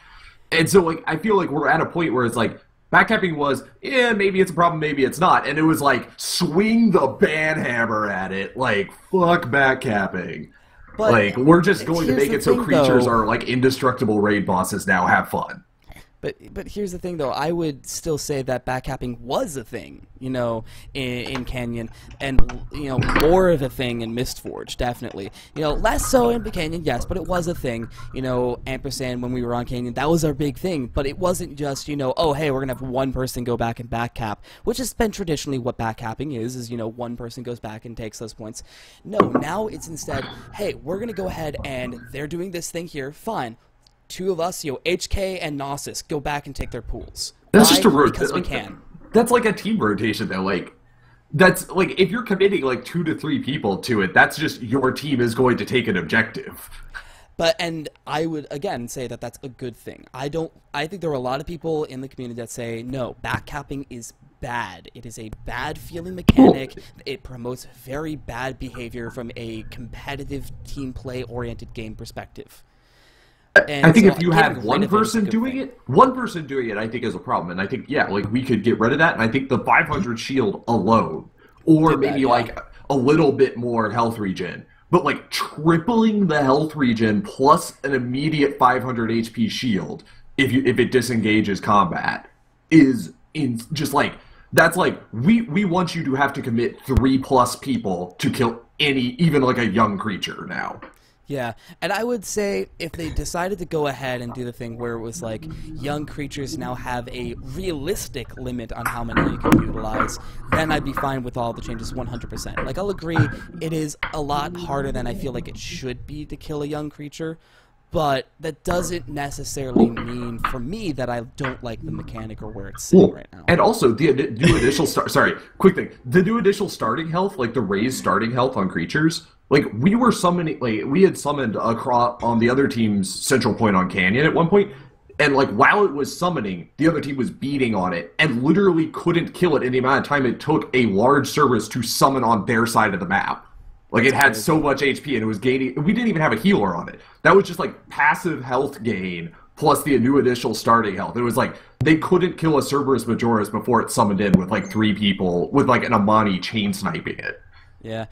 And so like I feel like we're at a point where it's like backcapping was, maybe it's a problem, maybe it's not, and it was like swing the banhammer at it, like fuck backcapping. But like we're just going to make it so creatures though, are like indestructible raid bosses now. Have fun. But here's the thing, though. I would still say that backcapping was a thing, in Canyon, and, more of a thing in Mistforge, definitely. Less so in Canyon, yes, but it was a thing. Ampersand, when we were on Canyon, that was our big thing, but it wasn't just, oh, hey, we're going to have one person go back and backcap, which has been traditionally what backcapping is, one person goes back and takes those points. No, now it's instead, hey, we're going to go ahead and they're doing this thing here, fine. 2 of us, HK and Gnosis, go back and take their pools. That's Why? just a Because we can. That's like a team rotation, though. Like, that's like if you're committing like 2 to 3 people to it, that's just your team is going to take an objective. And I would again say that that's a good thing. I think there are a lot of people in the community that say no, backcapping is bad. It is a bad feeling mechanic. It promotes very bad behavior from a competitive team play oriented game perspective. I think so if you had one person doing it, I think is a problem. And I think, like we could get rid of that. And I think the 500 shield alone, or maybe like a little bit more health regen, but like tripling the health regen plus an immediate 500 HP shield if it disengages combat is just like, that's like, we want you to have to commit 3+ people to kill even like a young creature now. Yeah, and I would say if they decided to go ahead and do the thing where it was like young creatures now have a realistic limit on how many you can utilize, then I'd be fine with all the changes 100%. Like, I'll agree, it is a lot harder than I feel like it should be to kill a young creature, but that doesn't necessarily mean, for me, that I don't like the mechanic or where it's sitting right now. And also, the new initial quick thing. The new initial starting health, like the raised starting health on creatures, like we were summoning, like we had summoned across on the other team's central point on Canyon at one point, and like while it was summoning, the other team was beating on it and literally couldn't kill it in the amount of time it took a large service to summon on their side of the map. Like, it had so much HP, and it was gaining... We didn't even have a healer on it. That was just, like, passive health gain plus the new initial starting health. It was like, they couldn't kill a Cerberus Majoris before it summoned in with, like, 3 people, with, like, an Amani chain sniping it. Yeah.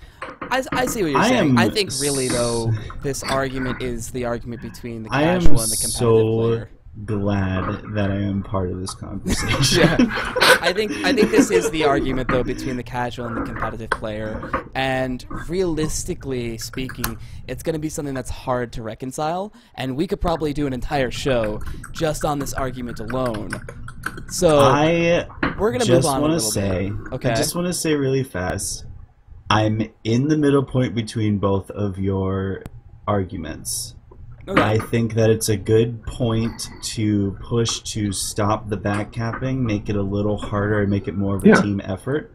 I see what you're saying. I think, really, though, this argument is the argument between the casual and the competitive player. glad that I am part of this conversation. Yeah. I think this is the argument though between the casual and the competitive player, and realistically speaking, it's going to be something that's hard to reconcile, and we could probably do an entire show just on this argument alone. So we're going to move on a little bit. Okay. I just want to say really fast, I'm in the middle point between both of your arguments. Okay. I think that it's a good point to push to stop the backcapping, make it a little harder, and make it more of a team effort.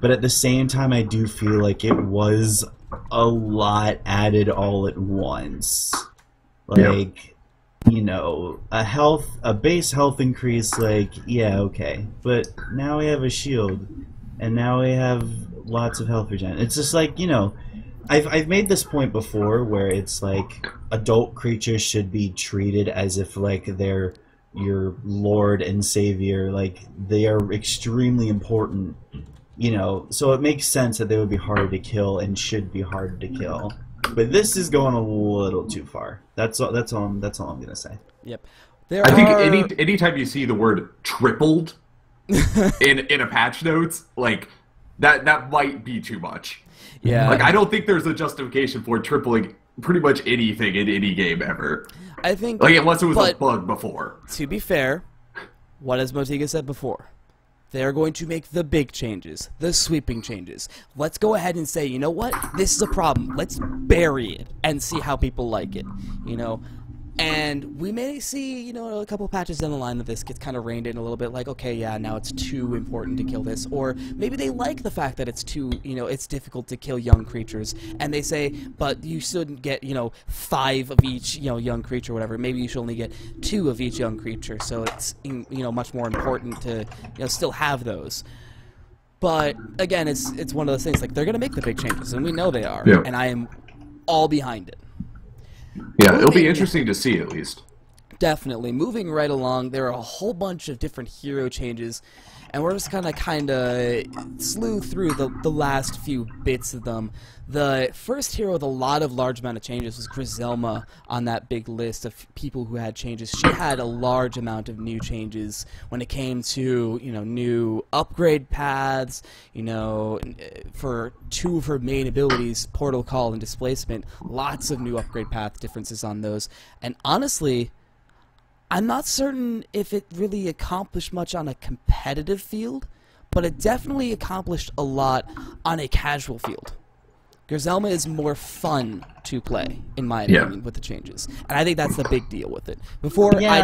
But at the same time, I do feel like it was a lot added all at once. Like, you know, a base health increase, like, yeah, okay. But now we have a shield, and now we have lots of health regen. It's just like, you know, I've made this point before where it's like adult creatures should be treated as if like they're your lord and savior, like they are extremely important, you know, so it makes sense that they would be hard to kill and should be hard to kill. But this is going a little too far. That's all I'm gonna say. Yep. I think anytime you see the word tripled in a patch notes, like that might be too much. Yeah. Like, I don't think there's a justification for tripling pretty much anything in any game ever. I think, like, unless it was a bug before. To be fair, what has Motiga said before? They're going to make the big changes, the sweeping changes. Let's go ahead and say, you know what? This is a problem. Let's bury it and see how people like it. You know? And we may see, you know, a couple patches down the line that this gets kind of reined in a little bit, like, okay, yeah, now it's too important to kill this. Or maybe they like the fact that it's too, you know, it's difficult to kill young creatures. And they say, but you shouldn't get, you know, 5 of each, you know, young creature or whatever. Maybe you should only get 2 of each young creature. So it's, you know, much more important to, you know, still have those. But, again, it's one of those things, like, they're going to make the big changes, and we know they are. Yeah. And I am all behind it. Yeah, it'll be interesting to see, at least. Definitely. Moving right along, there are a whole bunch of different hero changes, and we're just gonna kind of slew through the last few bits of them. The first hero with a lot of large amount of changes was Griselma on that big list of people who had changes. She had a large amount of new changes when it came to, you know, new upgrade paths, you know, for 2 of her main abilities, Portal Call and Displacement, lots of new upgrade path differences on those. And honestly, I'm not certain if it really accomplished much on a competitive field, but it definitely accomplished a lot on a casual field. Griselma is more fun to play, in my opinion, with the changes, and I think that's the big deal with it. Before, I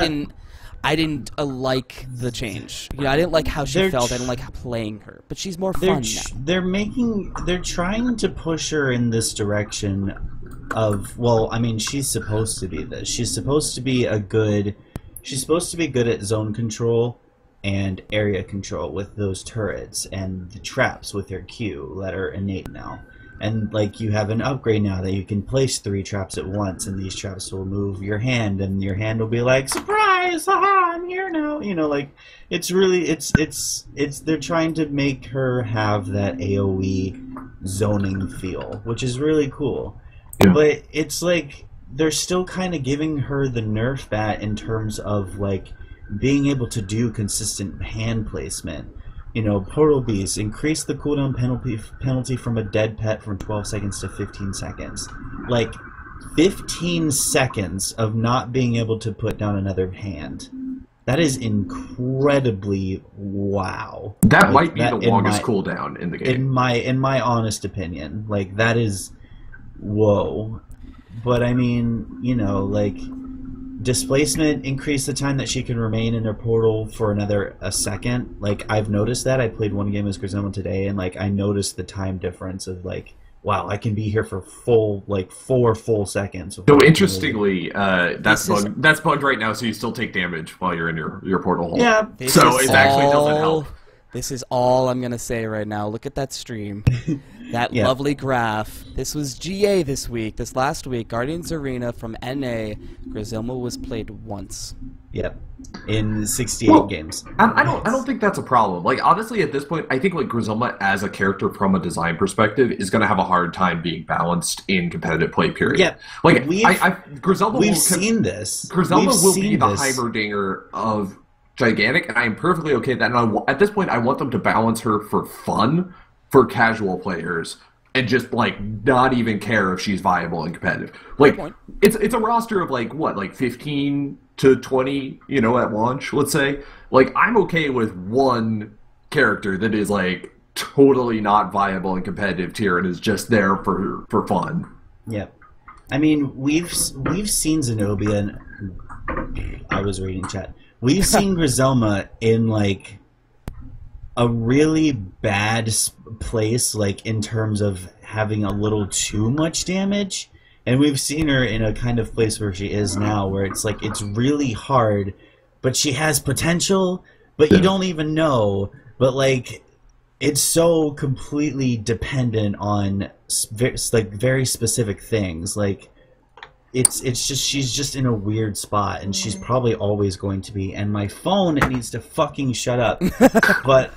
didn't like the change. You know, I didn't like how she felt. I didn't like playing her, but she's more fun now. They're trying to push her in this direction of, well, I mean, she's supposed to be this. She's supposed to be good at zone control and area control with those turrets and the traps with her Q that are innate now. And, like, you have an upgrade now that you can place 3 traps at once, and these traps will move your hand, and your hand will be like, surprise, haha, I'm here now. You know, like, it's really, they're trying to make her have that AoE zoning feel, which is really cool. Yeah. But it's like, they're still kind of giving her the nerf bat in terms of, like, being able to do consistent hand placement. You know, Portal Beast, increase the cooldown penalty from a dead pet from 12 seconds to 15 seconds. Like, 15 seconds of not being able to put down another hand. That is incredibly wow. That might be the longest cooldown in the game. In my honest opinion. Like, that is whoa. But I mean, you know, like, displacement, increase the time that she can remain in her portal for a second. Like, I've noticed that. I played one game as Griselma today, and, like, I noticed the time difference of, like, wow, I can be here for 4 full seconds. So interestingly, that's bugged right now, so you still take damage while you're in your portal hole. Yeah. So it actually doesn't help. This is all I'm going to say right now. Look at that stream. That Yeah. lovely graph. This was GA this week. This last week, Guardians Arena from NA. Griselma was played once. Yep. In 68 Well, games. I don't think that's a problem. Like, honestly, at this point, I think like Griselma as a character from a design perspective is going to have a hard time being balanced in competitive play. Period. Yeah, like we've- Griselma We've will seen this. Griselma We've will be seen the this. Heimerdinger of Gigantic, and I am perfectly okay with that. And at this point, I want them to balance her for fun for casual players and just like not even care if she's viable and competitive. Like point. it's a roster of like what, like 15 to 20, you know, at launch, let's say. Like I'm okay with one character that is like totally not viable and competitive tier and is just there for fun. Yep. I mean, we've seen Zenobia, and I was reading chat. We've seen Griselma in like a really bad place, like in terms of having a little too much damage, and we've seen her in a kind of place where she is now, where it's like it's really hard, but she has potential, but you don't even know. But like, it's so completely dependent on like very specific things, like. It's just she's just in a weird spot, and she's probably always going to be. And my phone, it needs to fucking shut up. but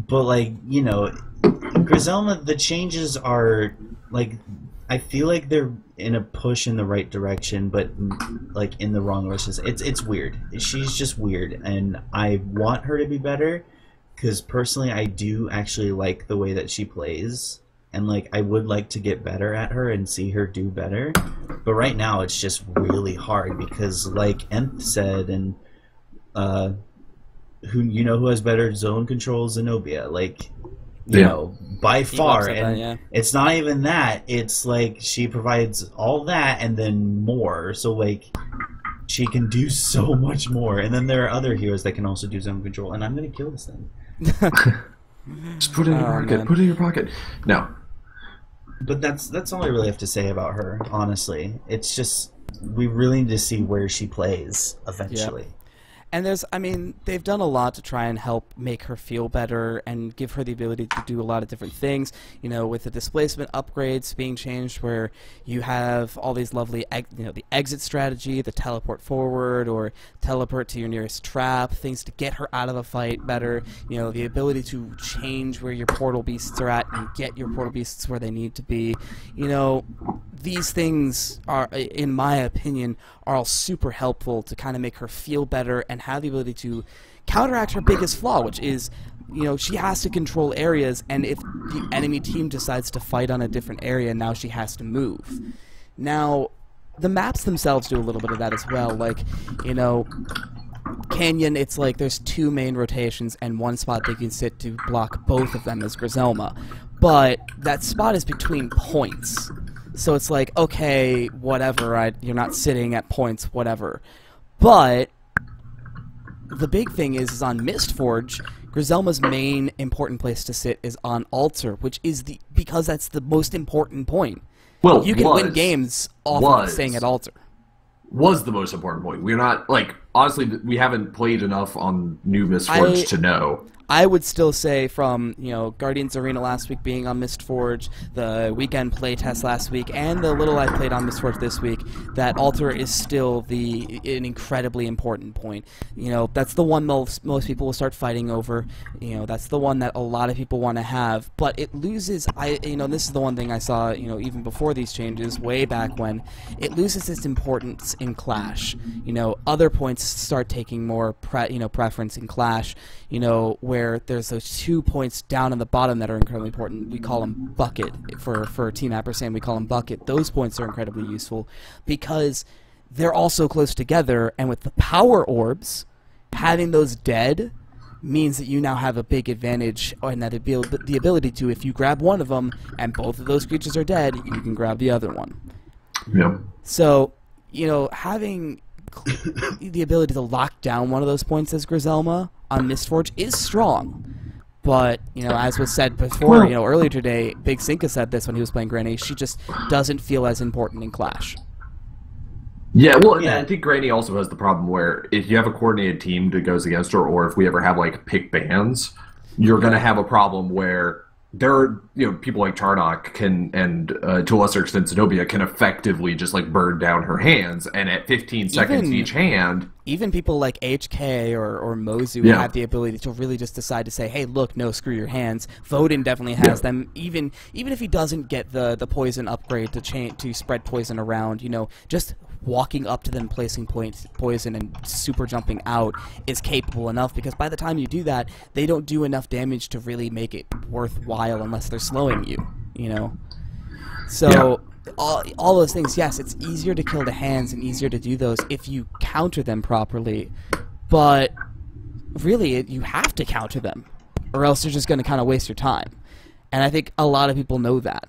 like, you know, Griselma, the changes are like, I feel like they're in a push in the right direction, but like in the wrong direction. It's weird. She's just weird, and I want her to be better because personally, I do actually like the way that she plays. And, like, I would like to get better at her and see her do better. But right now, it's just really hard because, like Nth said, and who has better zone control? Zenobia. Like, you know, by far. said And that, yeah. it's not even that. It's, like, she provides all that and then more. So, like, she can do so much more. And then there are other heroes that can also do zone control. And I'm going to kill this thing. Just put it in your pocket. Man. Put it in your pocket. No. But that's all I really have to say about her, honestly. It's just we really need to see where she plays eventually. And they've done a lot to try and help make her feel better and give her the ability to do a lot of different things. You know, with the displacement upgrades being changed, where you have all these lovely, the exit strategy, the teleport forward or teleport to your nearest trap, things to get her out of a fight better. You know, the ability to change where your portal beasts are at and get your portal beasts where they need to be. You know, these things are, in my opinion, are all super helpful to kind of make her feel better and have the ability to counteract her biggest flaw, which is, you know, she has to control areas, and if the enemy team decides to fight on a different area, now she has to move. Now, the maps themselves do a little bit of that as well. Like, you know, Canyon, it's like there's two main rotations and one spot they can sit to block both of them as Griselma. But that spot is between points. So it's like, okay, whatever, you're not sitting at points, whatever. But the big thing is on Mistforge, Griselma's main important place to sit is on Altar, which is because that's the most important point. Well, you can win games off of staying at Altar. Was the most important point. We're not, like, honestly, we haven't played enough on New Mistforge to know. I would still say from, you know, Guardians Arena last week being on Mistforge, the weekend playtest last week, and the little I played on Mistforge this week, that Altar is still an incredibly important point. You know, that's the one most people will start fighting over. You know, that's the one that a lot of people want to have, but it loses, you know, this is the one thing I saw, you know, even before these changes, way back when, it loses its importance in Clash. You know, other points start taking more preference in Clash, you know, where there's those 2 points down on the bottom that are incredibly important. We call them bucket. For Team Ampersand, we call them bucket. Those points are incredibly useful because they're all so close together, and with the power orbs, having those dead means that you now have a big advantage, and that the ability to, if you grab one of them and both of those creatures are dead, you can grab the other one. Yep. So, you know, having the ability to lock down one of those points as Griselma on Mistforge is strong. But, you know, as was said before, you know, earlier today, Big Cinca said this when he was playing Granny, she just doesn't feel as important in Clash. Yeah, well, and Yeah. I think Granny also has the problem where if you have a coordinated team that goes against her, or if we ever have like pick bans, you're going to have a problem where there are people like Charnock can and to a lesser extent Zenobia can effectively just like burn down her hands, and at 15 seconds each hand. Even people like HK or Mozu Yeah. have the ability to really just decide to say, hey, look, no, screw your hands. Voden definitely has them. Even if he doesn't get the poison upgrade to spread poison around, just walking up to them, placing poison, and super jumping out is capable enough, because by the time you do that, they don't do enough damage to really make it worthwhile unless they're slowing you, So... All those things, yes, it's easier to kill the hands and easier to do those if you counter them properly, but really you have to counter them, or else you're just going to kind of waste your time. And I think a lot of people know that.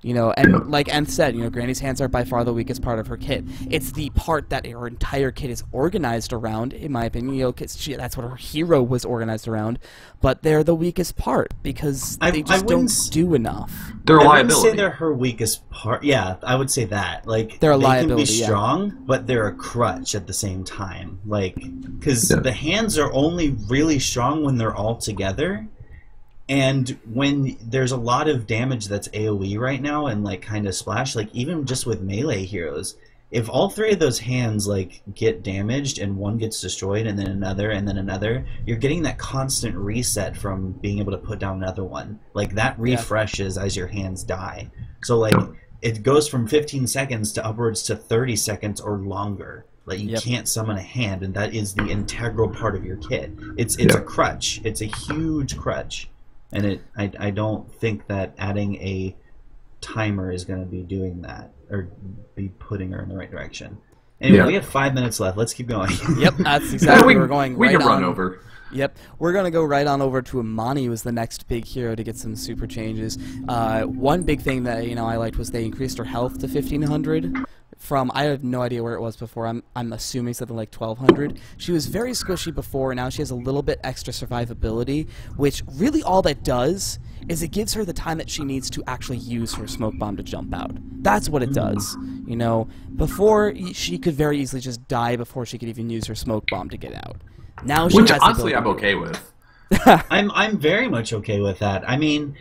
And like Nth said, Granny's hands are by far the weakest part of her kit. It's the part that her entire kit is organized around, in my opinion, 'cause that's what her hero was organized around, but they're the weakest part, because they just don't do enough. They're a I wouldn't liability. say they're her weakest part. Yeah, I would say that. Like, They're a they liability, can be yeah. strong, but they're a crutch at the same time. Like, because the hands are only really strong when they're all together. And when there's a lot of damage that's AoE right now and like kind of splash, like even just with melee heroes, if all three of those hands like get damaged and one gets destroyed and then another, you're getting that constant reset from being able to put down another one. Like that refreshes as your hands die. So like it goes from 15 seconds to upwards to 30 seconds or longer. Like you can't summon a hand, and that is the integral part of your kit. It's a crutch. It's a huge crutch. And I don't think that adding a timer is going to be doing that or be putting her in the right direction. Anyway, we have 5 minutes left. Let's keep going. Yep, that's exactly where we're going. We right can run on. over. Yep, we're going to go right on over to Amani, who's the next big hero to get some super changes. One big thing that I liked was they increased her health to 1,500. I have no idea where it was before. I'm assuming something like 1,200. She was very squishy before, and now she has a little bit extra survivability, which really all that does is it gives her the time that she needs to actually use her smoke bomb to jump out. That's what it does. Before she could very easily just die before she could even use her smoke bomb to get out. Now she Which has the honestly I'm ability. okay with. I'm very much okay with that. I mean,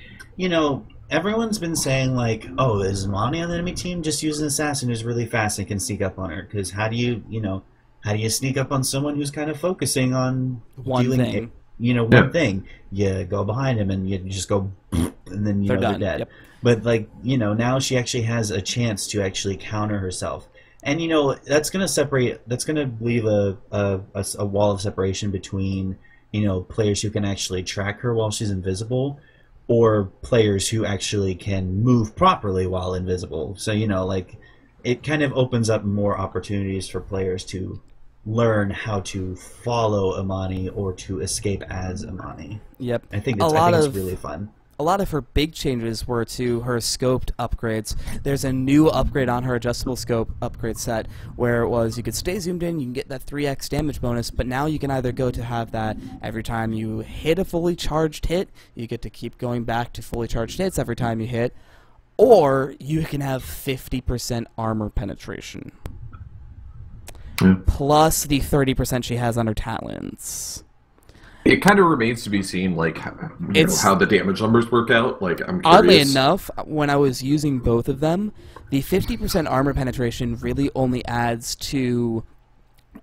everyone's been saying like, oh, is Amani on the enemy team? Just use an assassin who's really fast and can sneak up on her. Because how do you sneak up on someone who's kind of focusing on One dealing thing. one thing? You go behind him and you just go, and then They're they're done. dead. Yep. But like now she actually has a chance to actually counter herself, and that's gonna separate. That's gonna leave a wall of separation between players who can actually track her while she's invisible, or players who actually can move properly while invisible. So like it kind of opens up more opportunities for players to learn how to follow Amani or to escape as Amani. Yep. I think A lot it's of- really fun. A lot of her big changes were to her scoped upgrades. There's a new upgrade on her adjustable scope upgrade set where it was you could stay zoomed in, you can get that 3x damage bonus, but now you can either go to have that every time you hit a fully charged hit, you get to keep going back to fully charged hits every time you hit, or you can have 50% armor penetration. Plus the 30% she has on her talons. It kind of remains to be seen, like how the damage numbers work out. Like, I'm curious. Oddly enough, when I was using both of them, the 50% armor penetration really only adds to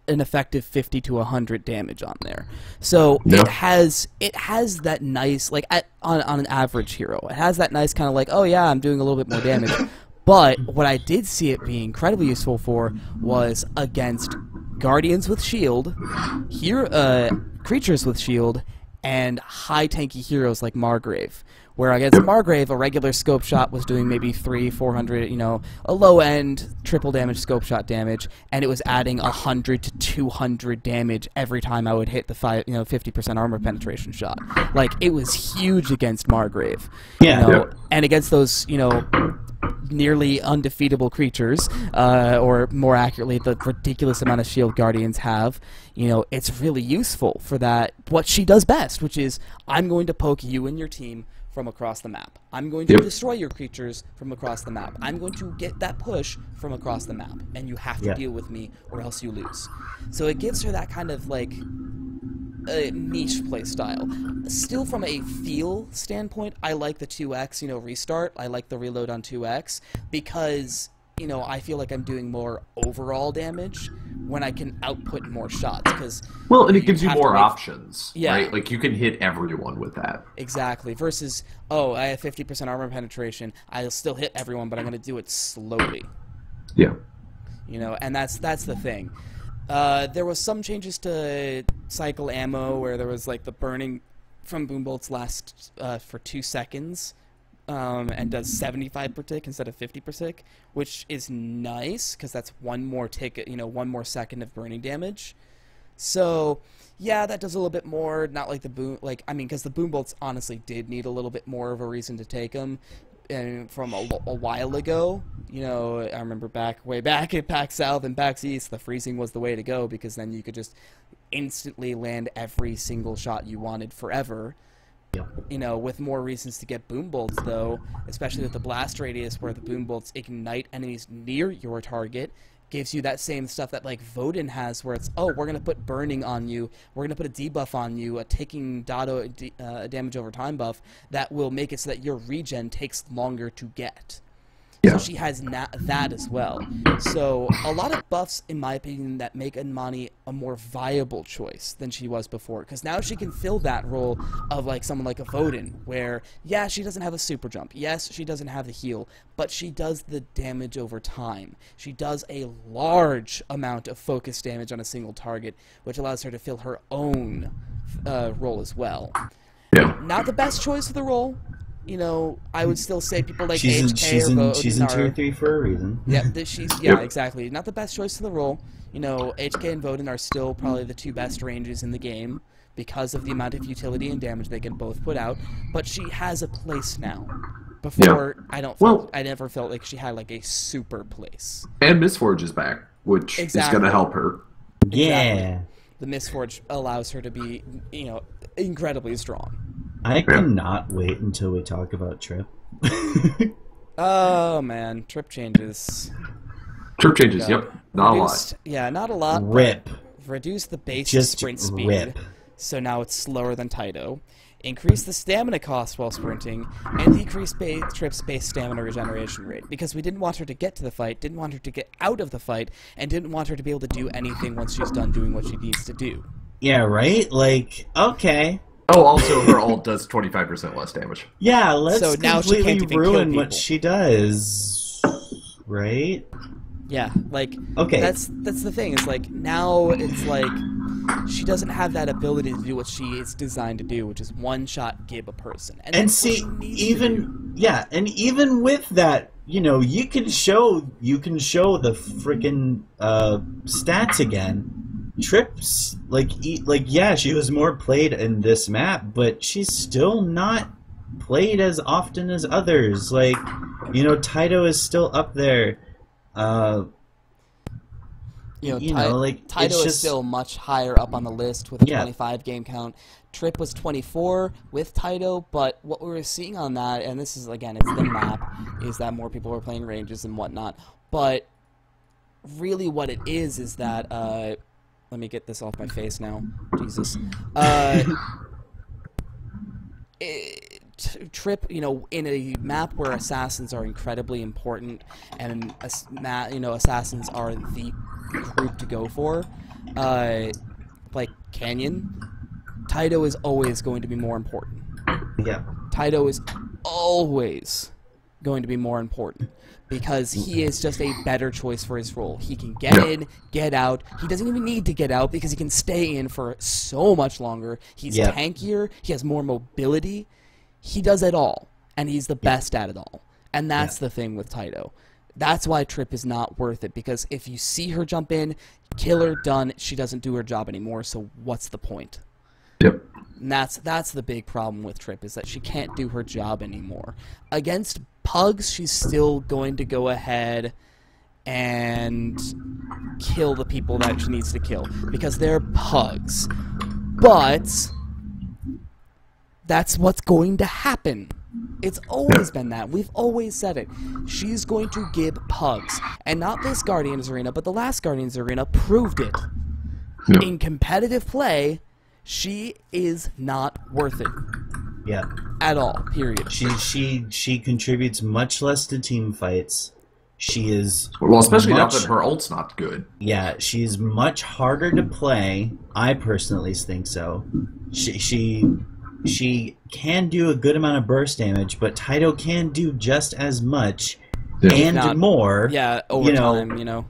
an effective 50 to 100 damage on there. So Yeah. it has that nice, like on an average hero, it has that nice kind of like, oh yeah, I'm doing a little bit more damage. But what I did see it being incredibly useful for was against Guardians with shield, creatures with shield, and high tanky heroes like Margrave. Where against Margrave, a regular scope shot was doing maybe 300-400, a low end triple damage scope shot damage, and it was adding 100 to 200 damage every time I would hit the 50% armor penetration shot. Like, it was huge against Margrave. Yeah. And against those, nearly undefeatable creatures, or more accurately, the ridiculous amount of shield guardians have, it's really useful for that, what she does best, which is, I'm going to poke you and your team from across the map. I'm going to destroy your creatures from across the map. I'm going to get that push from across the map, and you have to deal with me or else you lose. So it gives her that kind of like niche play style. Still, from a feel standpoint, I like the 2x, restart. I like the reload on 2x because, I feel like I'm doing more overall damage when I can output more shots. And it gives you more options, right? Like, you can hit everyone with that. Exactly. Versus, I have 50% armor penetration. I'll still hit everyone, but I'm going to do it slowly. Yeah. And that's the thing. There was some changes to cycle ammo where there was like the burning from boom bolts lasts for 2 seconds and does 75 per tick instead of 50 per tick, which is nice because that's one more tick, 1 more second of burning damage. So yeah, that does a little bit more. Not like the boom, because the boom bolts honestly did need a little bit more of a reason to take them. And from a while ago, I remember way back at PAX South and PAX East, the freezing was the way to go because then you could just instantly land every single shot you wanted forever. With more reasons to get boom bolts, though, especially with the blast radius where the boom bolts ignite enemies near your target, gives you that same stuff that like Vodin has where it's, we're going to put burning on you, we're going to put a debuff on you, a taking damage over time buff that will make it so that your regen takes longer to get. So she has that as well. So a lot of buffs, in my opinion, that make Anmani a more viable choice than she was before. Because now she can fill that role of like someone like a Vodin, where, she doesn't have a super jump. Yes, she doesn't have the heal, but she does the damage over time. She does a large amount of focus damage on a single target, which allows her to fill her own role as well. Not the best choice for the role. I would still say people like HK or Vodin she's in tier 3 for a reason. Exactly. Not the best choice for the role. HK and Vodin are still probably the 2 best ranges in the game because of the amount of utility and damage they can both put out. But she has a place now. Before, I never felt like she had like a super place. And Mistforge is back, which is going to help her. Yeah. The Mistforge allows her to be, incredibly strong. I cannot wait until we talk about Trip. Oh man, Trip changes. Yep. Not a lot. Yeah, not a lot. Rip. Reduce the base Just sprint speed. rip. So now it's slower than Taito. Increase the stamina cost while sprinting, and decrease Trip's base stamina regeneration rate. Because we didn't want her to get to the fight, didn't want her to get out of the fight, and didn't want her to be able to do anything once she's done doing what she needs to do. Yeah, right? Like, okay. Oh, also her ult does 25% less damage. Yeah, let's so now she can't even ruin kill what she does. Right? Yeah, like, okay. That's the thing. It's like, now it's like, she doesn't have that ability to do what she is designed to do, which is one-shot gib a person. And see, even with that, you can show the freaking stats again. Trips, she was more played in this map, but she's still not played as often as others. Like, Taito is still up there. Taito is still much higher up on the list with a 25 game count. Trip was 24 with Taito, but what we were seeing on that, and this is, again, it's the map, is that more people were playing ranges and whatnot. But really what it is that, let me get this off my face now. Jesus. Trip, in a map where assassins are incredibly important, and assassins are the group to go for, like Canyon, Taito is always going to be more important. Yeah. Taito is always going to be more important because he is just a better choice for his role. He can get in, get out. He doesn't even need to get out because he can stay in for so much longer. He's tankier. He has more mobility. He does it all, and he's the best at it all. And that's the thing with Taito. That's why Trip is not worth it, because if you see her jump in, kill her, done, she doesn't do her job anymore, so what's the point? Yep. And that's the big problem with Trip, is that she can't do her job anymore. Against Pugs, she's still going to go ahead and kill the people that she needs to kill, because they're Pugs. But that's what's going to happen. It's always been that. We've always said it. She's going to give pugs. And not this Guardians Arena, but the last Guardians Arena proved it. Yeah. In competitive play, she is not worth it. Yeah. At all, period. She contributes much less to team fights. She is Well, especially now that her ult's not good. Yeah, she's much harder to play. I personally think so. She can do a good amount of burst damage, but Taito can do just as much and more. Yeah, over time, you know.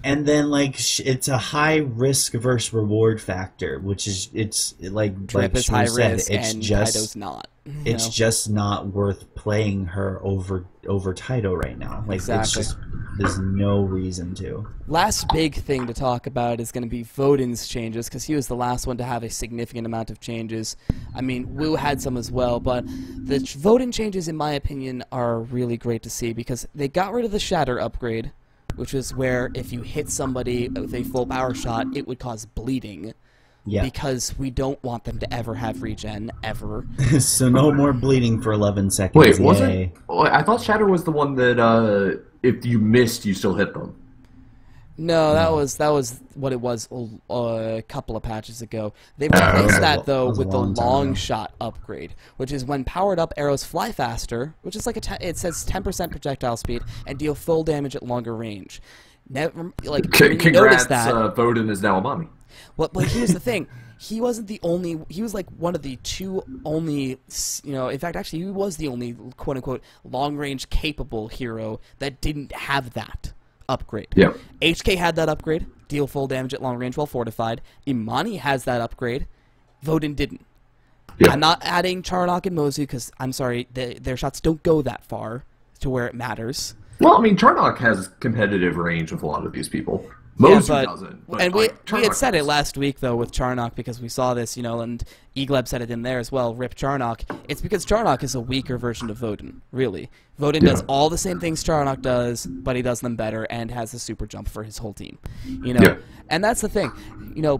And then it's a high risk versus reward factor, which is Drip is high risk, it's and just Taito's not. It's just not worth playing her over Taito right now. Exactly. There's no reason to. Last big thing to talk about is going to be Voden's changes, because he was the last one to have a significant amount of changes. I mean, Wu had some as well, but the Voden changes, in my opinion, are really great to see, because they got rid of the Shatter upgrade, which is where if you hit somebody with a full power shot, it would cause bleeding. Yeah. Because we don't want them to ever have regen, ever. So no more bleeding for 11 seconds. Wait, was it? Oh, I thought Shatter was the one that if you missed, you still hit them. No, that was what it was a couple of patches ago. They replaced that though with the long shot upgrade, which is when powered up arrows fly faster, which is it says 10% projectile speed and deal full damage at longer range. Never Congrats, that. Voden is now a mommy. Well, but here's the thing. He wasn't the only. He was like one of the two only. In fact, actually, he was the only quote unquote long range capable hero that didn't have that upgrade. Yeah. HK had that upgrade, deal full damage at long range while fortified. Imani has that upgrade. Voden didn't. Yeah. I'm not adding Charnok and Mozu because I'm sorry, their shots don't go that far to where it matters. Well, I mean, Charnok has competitive range with a lot of these people. Mozu doesn't. But and we had said it last week, though, with Charnok, because we saw this, and Egleb said it in there as well, rip Charnok. It's because Charnok is a weaker version of Voden, really. Voden does all the same things Charnok does, but he does them better and has a super jump for his whole team. And that's the thing.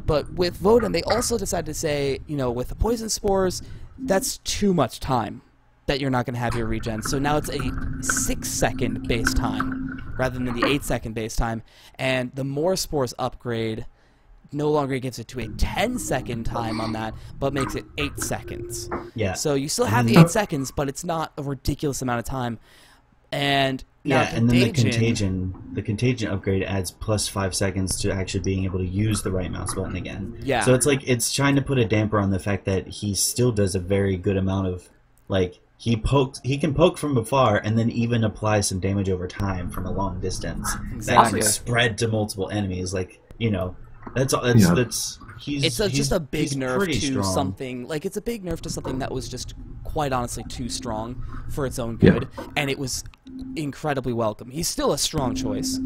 But with Voden, they also decided to say, with the Poison Spores, that's too much time that you're not going to have your regen. So now it's a 6-second base time rather than the 8-second base time. And the more Spores upgrade no longer gives it to a 10-second time on that, but makes it 8 seconds. Yeah. So you still have the 8 seconds, but it's not a ridiculous amount of time. And now and then the contagion upgrade adds plus 5 seconds to actually being able to use the right mouse button again. Yeah. So it's trying to put a damper on the fact that he still does a very good amount of he can poke from afar and then even apply some damage over time from a long distance. Exactly. That's spread to multiple enemies. It's just a big nerf to strong. something. It's a big nerf to something that was just quite honestly too strong for its own good, and it was incredibly welcome. He's still a strong choice,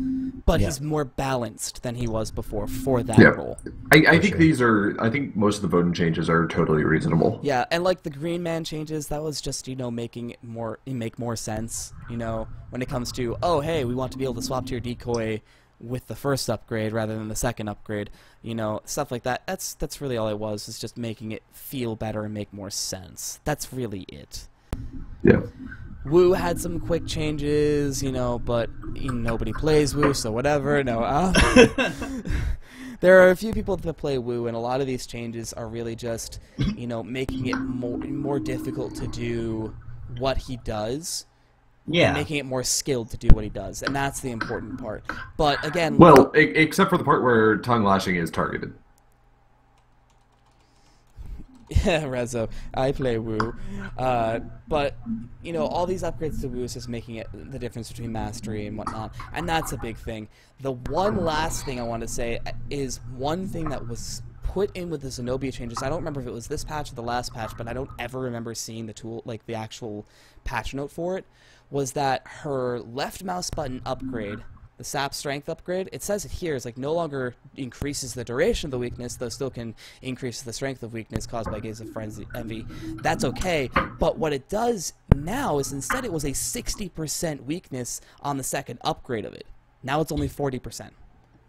but he's more balanced than he was before for that role. I think most of the Voden changes are totally reasonable. Yeah, and the Green Man changes, that was just making it make more sense. When it comes to hey, we want to be able to swap to your decoy with the first upgrade rather than the second upgrade, stuff like that. That's really all it was just making it feel better and make more sense. That's really it. Yeah. Wu had some quick changes, but nobody plays Wu, so whatever. No, there are a few people that play Wu, and a lot of these changes are really just, making it more difficult to do what he does. Yeah. And making it more skilled to do what he does, and that's the important part. But again, except for the part where tongue lashing is targeted. Yeah, Rezo, I play Wu, but all these upgrades to Wu is just making it the difference between mastery and whatnot, and that's a big thing. The one last thing I want to say is one thing that was put in with the Zenobia changes. I don't remember if it was this patch or the last patch, but I don't ever remember seeing the tool, the actual patch note for it. Was that her left mouse button upgrade, the sap strength upgrade? It says it here is no longer increases the duration of the weakness, though still can increase the strength of weakness caused by Gaze of Frenzy Envy. That's okay, but what it does now is instead it was a 60% weakness on the second upgrade of it. Now it's only 40%.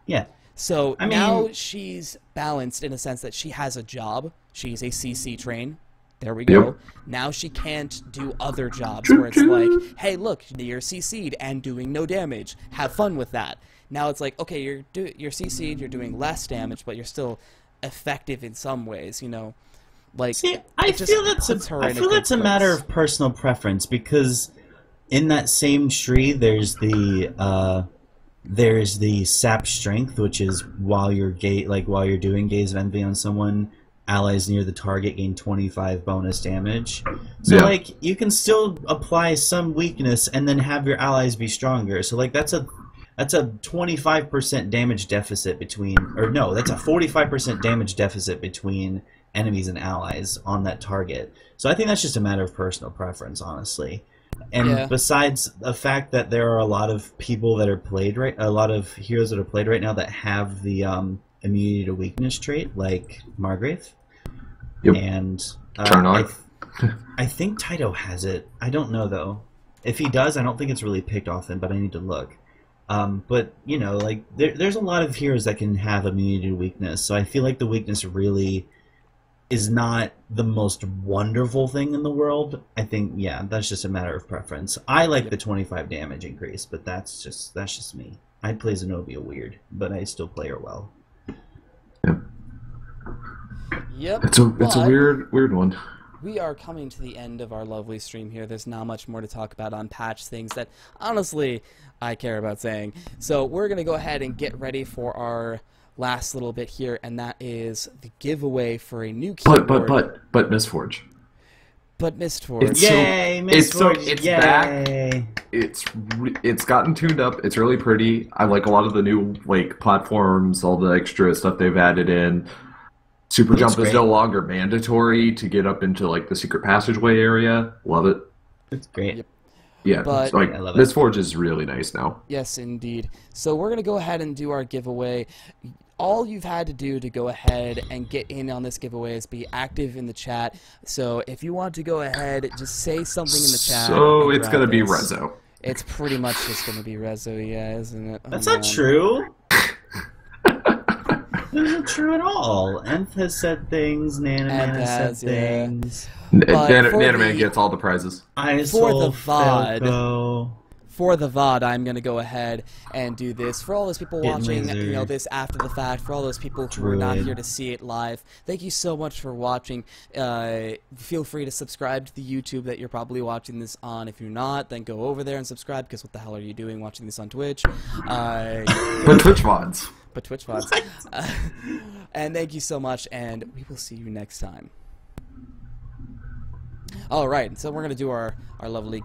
Yeah. So now she's balanced in a sense that she has a job. She's a CC train. There we go. Yep. Now she can't do other jobs where it's like, hey, look, you're CC'd and doing no damage. Have fun with that. Now it's like, okay, you're CC'd, you're doing less damage, but you're still effective in some ways, you know. Like, see, I feel that's a matter of personal preference, because in that same tree there's the sap strength, which is while you're doing Gaze of Envy on someone, allies near the target gain 25 bonus damage. So Yeah. like you can still apply some weakness and then have your allies be stronger. So like that's a 25% damage deficit between, or no, that's a 45% damage deficit between enemies and allies on that target. So I think that's just a matter of personal preference, honestly. And Yeah. besides the fact that there are a lot of people that are a lot of heroes that are played right now that have the immunity to weakness trait, like Margrave. Yep. And Charnog. I think Taito has it. I don't know though. If he does, I don't think it's really picked often, but I need to look. But you know, like there's a lot of heroes that can have immunity to weakness, so I feel like the weakness really is not the most wonderful thing in the world. I think, yeah, that's just a matter of preference. I like the 25 damage increase, but that's just me. I'd play Zenobia weird, but I still play her well. Yep. It's a but weird one. we are coming to the end of our lovely stream here. There's not much more to talk about on patch things that, honestly, I care about saying. So we're going to go ahead and get ready for our last little bit here, and that is the giveaway for a new keyboard. But Mistforge. But Mistforge. It's Yay, Mistforge! it's Yay! back. It's gotten tuned up. It's really pretty. I like a lot of the new like platforms, all the extra stuff they've added in. Super jump is no longer mandatory to get up into like the secret passageway area. Love it. It's great. Yep. Yeah, But- it's like I love it. Mistforge is really nice now. Yes, indeed. So we're going to go ahead and do our giveaway. All you've had to do to go ahead and get in on this giveaway is be active in the chat. So if you want to go ahead, just say something in the chat. So and it's grab gonna be this. Rezo. It's pretty much just going to be Rezo, yeah, isn't it? Oh, That's not man. true. That's not true at all. Enth has said things, Nanaman has has, said yeah. things. But for Nanaman the- gets all the prizes. Isol, VOD. Falco. For the VOD, I'm going to go ahead and do this. For all those people Hidden watching, Laser. you know, this after the fact, for all those people who are not Druid. here to see it live, thank you so much for watching. Feel free to subscribe to the YouTube that you're probably watching this on. If you're not, then go over there and subscribe, because what the hell are you doing watching this on Twitch? But Twitch VODs. But Twitch VODs. And thank you so much, and we will see you next time. Alright, so we're going to do our lovely